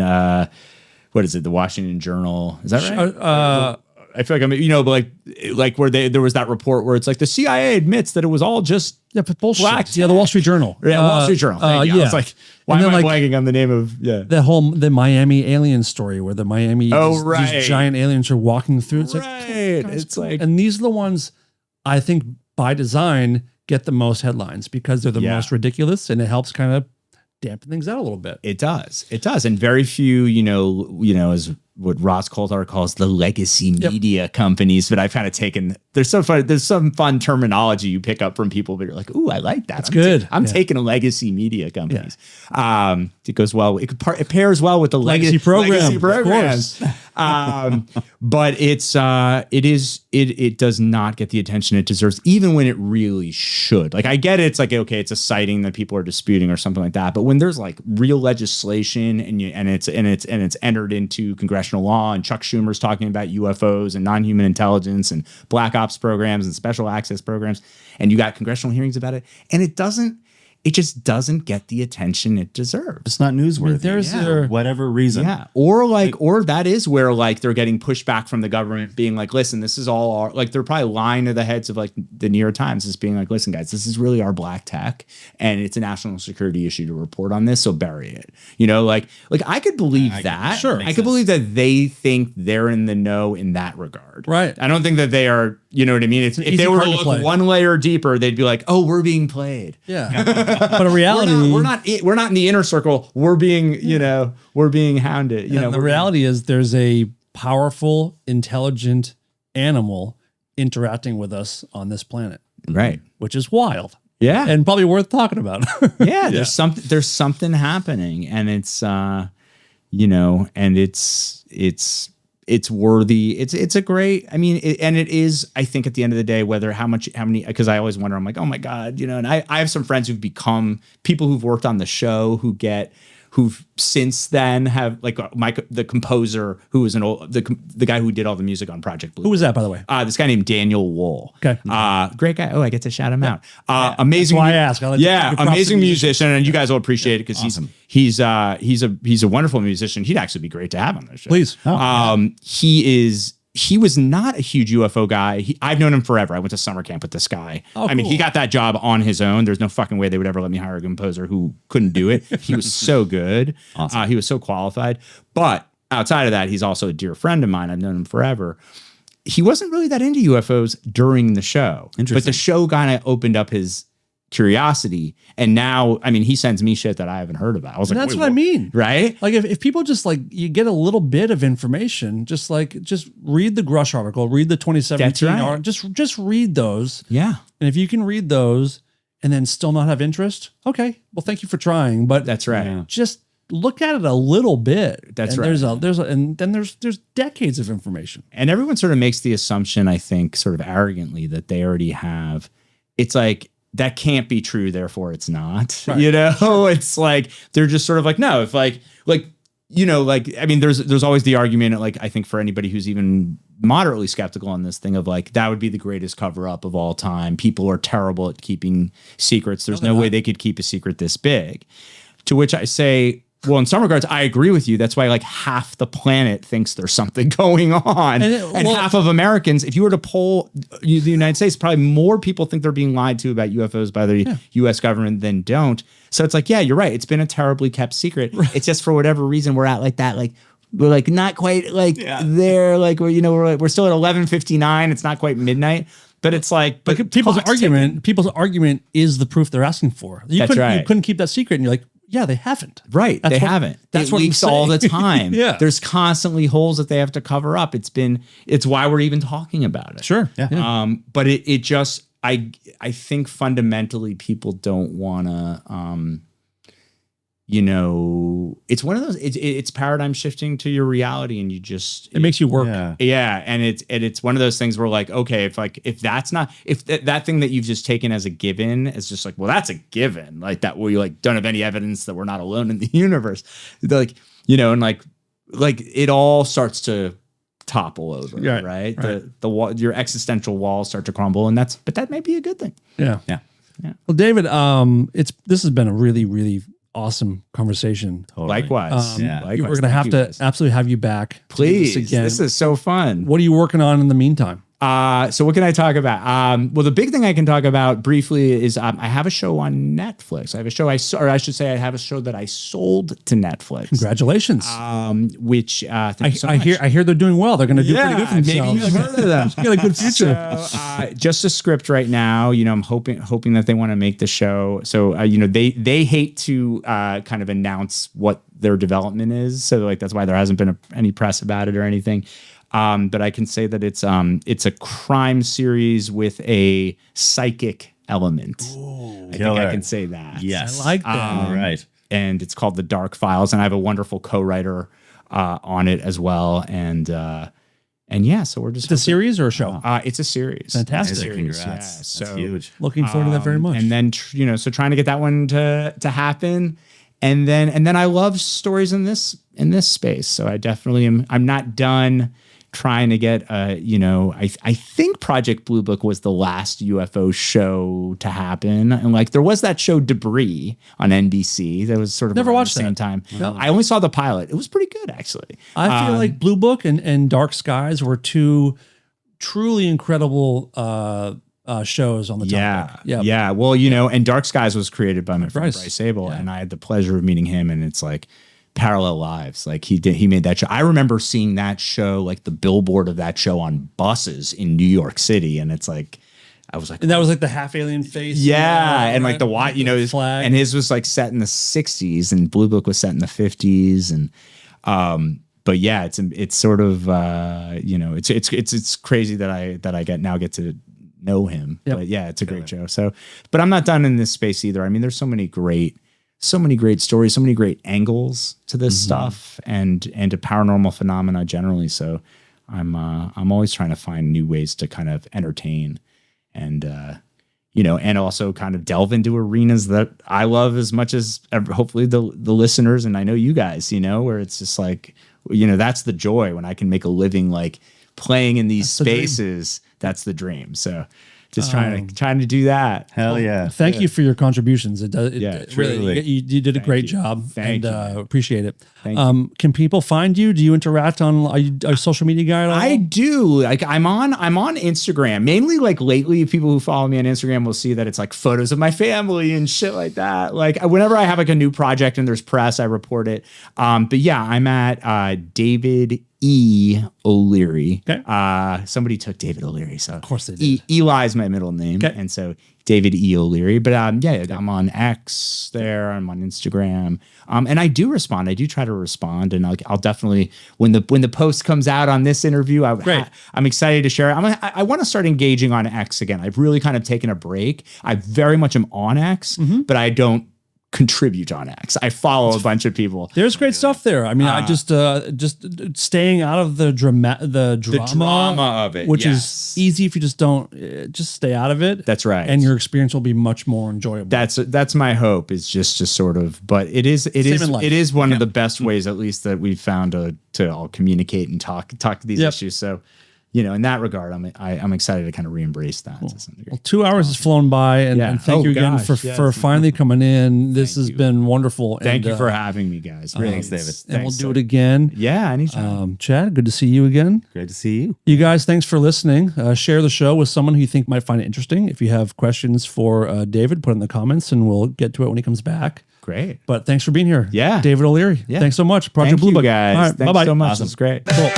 S1: what is it? The Washington Journal. Is that right? I feel like but like where there was that report where it's like the CIA admits that it was all just
S3: bullshit.
S1: black.
S3: Yeah, the Wall Street Journal.
S1: Yeah, Wall Street Journal. Thank you. I was like, why am I blanking on the name of
S3: the Miami alien story where the Miami these giant aliens are walking through. It's
S1: it's like,
S3: and these are the ones I think by design get the most headlines because they're the most ridiculous, and it helps kind of dampen things out a little bit.
S1: It does. And very few, as what Ross Coulthard calls the legacy media companies, but I've kind of taken, there's some fun terminology you pick up from people, but you're like, ooh, I like that.
S3: That's good.
S1: I'm taking legacy media companies. It goes well. It pairs well with the legacy programs. But it does not get the attention it deserves, even when it really should. Like, I get it. It's like, okay, it's a sighting that people are disputing or something like that. But when there's like real legislation and it's entered into congressional law, and Chuck Schumer's talking about UFOs and non-human intelligence and black ops programs and special access programs, and you got congressional hearings about it, and it just doesn't get the attention it deserves.
S2: It's not newsworthy. For whatever reason.
S1: Yeah. Or that is where like they're getting pushback from the government being like, listen, this is all our, like, they're probably lying to the heads of like the New York Times, is being like, listen, guys, this is really our black tech, and it's a national security issue to report on this, so bury it. Like I could believe that.
S3: Sure.
S1: I could believe that they think they're in the know in that regard.
S3: Right.
S1: I don't think that they are, you know what I mean? If they were to look one layer deeper, they'd be like, oh, we're being played.
S3: Yeah. But in reality,
S1: we're not in the inner circle. We're being, we're being hounded.
S3: The reality is there's a powerful, intelligent animal interacting with us on this planet.
S1: Right.
S3: Which is wild.
S1: Yeah.
S3: And probably worth talking about.
S1: Yeah. There's something happening, and it's, and it's worthy. It's a great, and it is, I think at the end of the day, how many, because I always wonder, I'm like, oh my God, and I have some friends who've become people who've worked on the show who've since then have like the composer who was the guy who did all the music on Project Blue.
S3: Who was that, by the way?
S1: This guy named Daniel Wool.
S3: Okay.
S1: Great guy. Oh, I get to shout him out. Amazing.
S3: That's why I ask.
S1: Amazing musician, and you guys will appreciate it because
S2: awesome.
S1: he's a wonderful musician. He'd actually be great to have on the show.
S3: Please.
S1: He was not a huge UFO guy. I've known him forever. I went to summer camp with this guy.
S3: Oh,
S1: he got that job on his own. There's no fucking way they would ever let me hire a composer who couldn't do it. He was so good.
S2: Awesome.
S1: He was so qualified. But outside of that, he's also a dear friend of mine. I've known him forever. He wasn't really that into UFOs during the show. But the show kind of opened up his curiosity, and now he sends me shit that I haven't heard about. I was like,
S3: that's what I mean,
S1: right?
S3: Like if people just like, you get a little bit of information, just read the Grush article, read the 2017 article, just read those. And if you can read those and then still not have interest, okay, well, thank you for trying, but
S1: that's right. Yeah.
S3: Just look at it a little bit.
S1: That's right.
S3: There's decades of information,
S1: and everyone sort of makes the assumption, I think, sort of arrogantly, that they already have. It's like, that can't be true, therefore it's not. Right. It's like they're just sort of like, no, if there's always the argument, like, I think for anybody who's even moderately skeptical on this thing of like, that would be the greatest cover up of all time. People are terrible at keeping secrets. There's no way they could keep a secret this big. To which I say, well, in some regards, I agree with you. That's why like half the planet thinks there's something going on. And half of Americans, if you were to poll the United States, probably more people think they're being lied to about UFOs by the U.S. government than don't. So it's like, yeah, you're right. It's been a terribly kept secret. Right. It's just for whatever reason we're at like that. Like, we're like not quite like there. Like we're still at 11:59. It's not quite midnight. But it's like,
S3: people's argument is the proof they're asking for. You couldn't keep that secret, and you're like, yeah, they haven't.
S1: Right. They haven't. That's what leaks all the time.
S3: Yeah.
S1: There's constantly holes that they have to cover up. It's why we're even talking about it.
S3: Sure.
S1: Yeah. But it just, I think fundamentally people don't want to, it's one of those, it's paradigm shifting to your reality, and
S3: it makes you work.
S1: Yeah. And it's one of those things where like, okay, if that thing that you've just taken as a given is just like, well, that's a given, like that, we like don't have any evidence that we're not alone in the universe. Like, and like it all starts to topple over,
S3: Right,
S1: right?
S3: right.
S1: The wall, your existential walls start to crumble, and that may be a good thing.
S3: Yeah.
S2: Yeah.
S3: Well, David, this has been a really, really awesome conversation.
S2: Totally.
S1: Likewise.
S3: We're going to have to absolutely have you back.
S1: Please.
S3: To do this again.
S1: This is so fun.
S3: What are you working on in the meantime?
S1: So what can I talk about? Well, the big thing I can talk about briefly is I have a show on Netflix. I have a show I have a show that I sold to Netflix.
S3: Congratulations.
S1: Which thank you so much.
S3: I hear they're doing well. They're going to do pretty good for
S1: maybe
S3: themselves.
S1: you've heard of them.
S3: Got a good future.
S1: So, just a script right now. I'm hoping that they want to make the show. So they hate to kind of announce what their development is. So that's why there hasn't been any press about it or anything. But I can say that it's a crime series with a psychic element.
S2: Ooh,
S1: I think I can say that.
S2: Yes.
S3: I like that.
S2: All right.
S1: And it's called The Dark Files, and I have a wonderful co-writer on it as well. And yeah, so we're just
S3: It's a series or a show?
S1: it's a series.
S3: Fantastic.
S2: Congrats.
S1: Yeah,
S2: That's
S1: so
S2: huge.
S3: Looking forward to that very much.
S1: And then so trying to get that one to happen, and then I love stories in this space. So I definitely am. I'm not done trying to get I think Project Blue Book was the last UFO show to happen, and there was that show Debris on NBC that was sort of
S3: Never watched
S1: the same
S3: that.
S1: time.
S3: No.
S1: I only saw the pilot. It was pretty good actually.
S3: I feel like Blue Book and Dark Skies were two truly incredible shows on the topic.
S1: Yeah. Well, and Dark Skies was created by my friend
S3: Bryce.
S1: Bryce Abel, and I had the pleasure of meeting him, and it's like parallel lives. He made that show. I remember seeing that show, the billboard of that show on buses in New York City, and it's like I was like,
S3: And that was the half alien face.
S1: and
S3: right?
S1: the white, his
S3: flag.
S1: and his was set in the 60s, and Blue Book was set in the 50s, and but yeah, it's sort of it's crazy that I get to know him.
S3: Yep.
S1: But yeah, it's a great show. So, but I'm not done in this space either. I mean, there's so many great stories, so many great angles to this stuff, and to paranormal phenomena generally. So I'm always trying to find new ways to kind of entertain and and also kind of delve into arenas that I love as much as hopefully the listeners, and I know you guys, where it's just that's the joy when I can make a living playing in these spaces. That's the dream. So just trying to do that.
S2: Hell yeah.
S3: Thank you for your contributions. It does.
S2: truly.
S3: Really, you did a great job.
S1: Thank you.
S3: Appreciate it.
S1: Thank you.
S3: Can people find you? Do you interact on? Are you a social media guy at all?
S1: I do. I'm on Instagram. Mainly lately, people who follow me on Instagram will see that it's photos of my family and shit like that. Whenever I have a new project and there's press, I report it. But yeah, I'm at David E. O'Leary.
S3: Okay.
S1: Somebody took David O'Leary, so of
S3: course they did.
S1: Eli's my middle name,
S3: Okay.
S1: and so David E. O'Leary. But I'm on X there. I'm on Instagram, and I do respond. I do try to respond, and I'll definitely when the post comes out on this interview, I'm excited to share it. I want to start engaging on X again. I've really kind of taken a break. I very much am on X, but I don't contribute on X. I follow a bunch of people.
S3: There's great stuff there. I mean, I just staying out of the drama
S1: of it,
S3: which
S1: yes.
S3: is easy if you just don't just stay out of it.
S1: That's right.
S3: And your experience will be much more enjoyable.
S1: That's my hope. Is just sort of, but it is one of the best ways, at least, that we've found to all communicate and talk these issues. So, in that regard, I'm excited to kind of re-embrace that to some degree.
S3: Well, 2 hours has flown by, and thank you again for finally coming in. This has been wonderful.
S1: Thank you for having me, guys.
S2: Thanks, David.
S3: And we'll do it again.
S1: Yeah, anytime.
S3: Chad, good to see you again.
S2: Great to see you.
S3: You guys, thanks for listening. Share the show with someone who you think might find it interesting. If you have questions for David, put it in the comments, and we'll get to it when he comes back.
S1: Great.
S3: But thanks for being here.
S1: Yeah.
S3: David O'Leary.
S1: Yeah.
S3: Thanks so much. Project Blue Book.
S1: Guys.
S3: All right,
S1: Thanks
S3: bye-bye.
S1: so much.
S2: Awesome.
S1: It's great.
S3: Cool.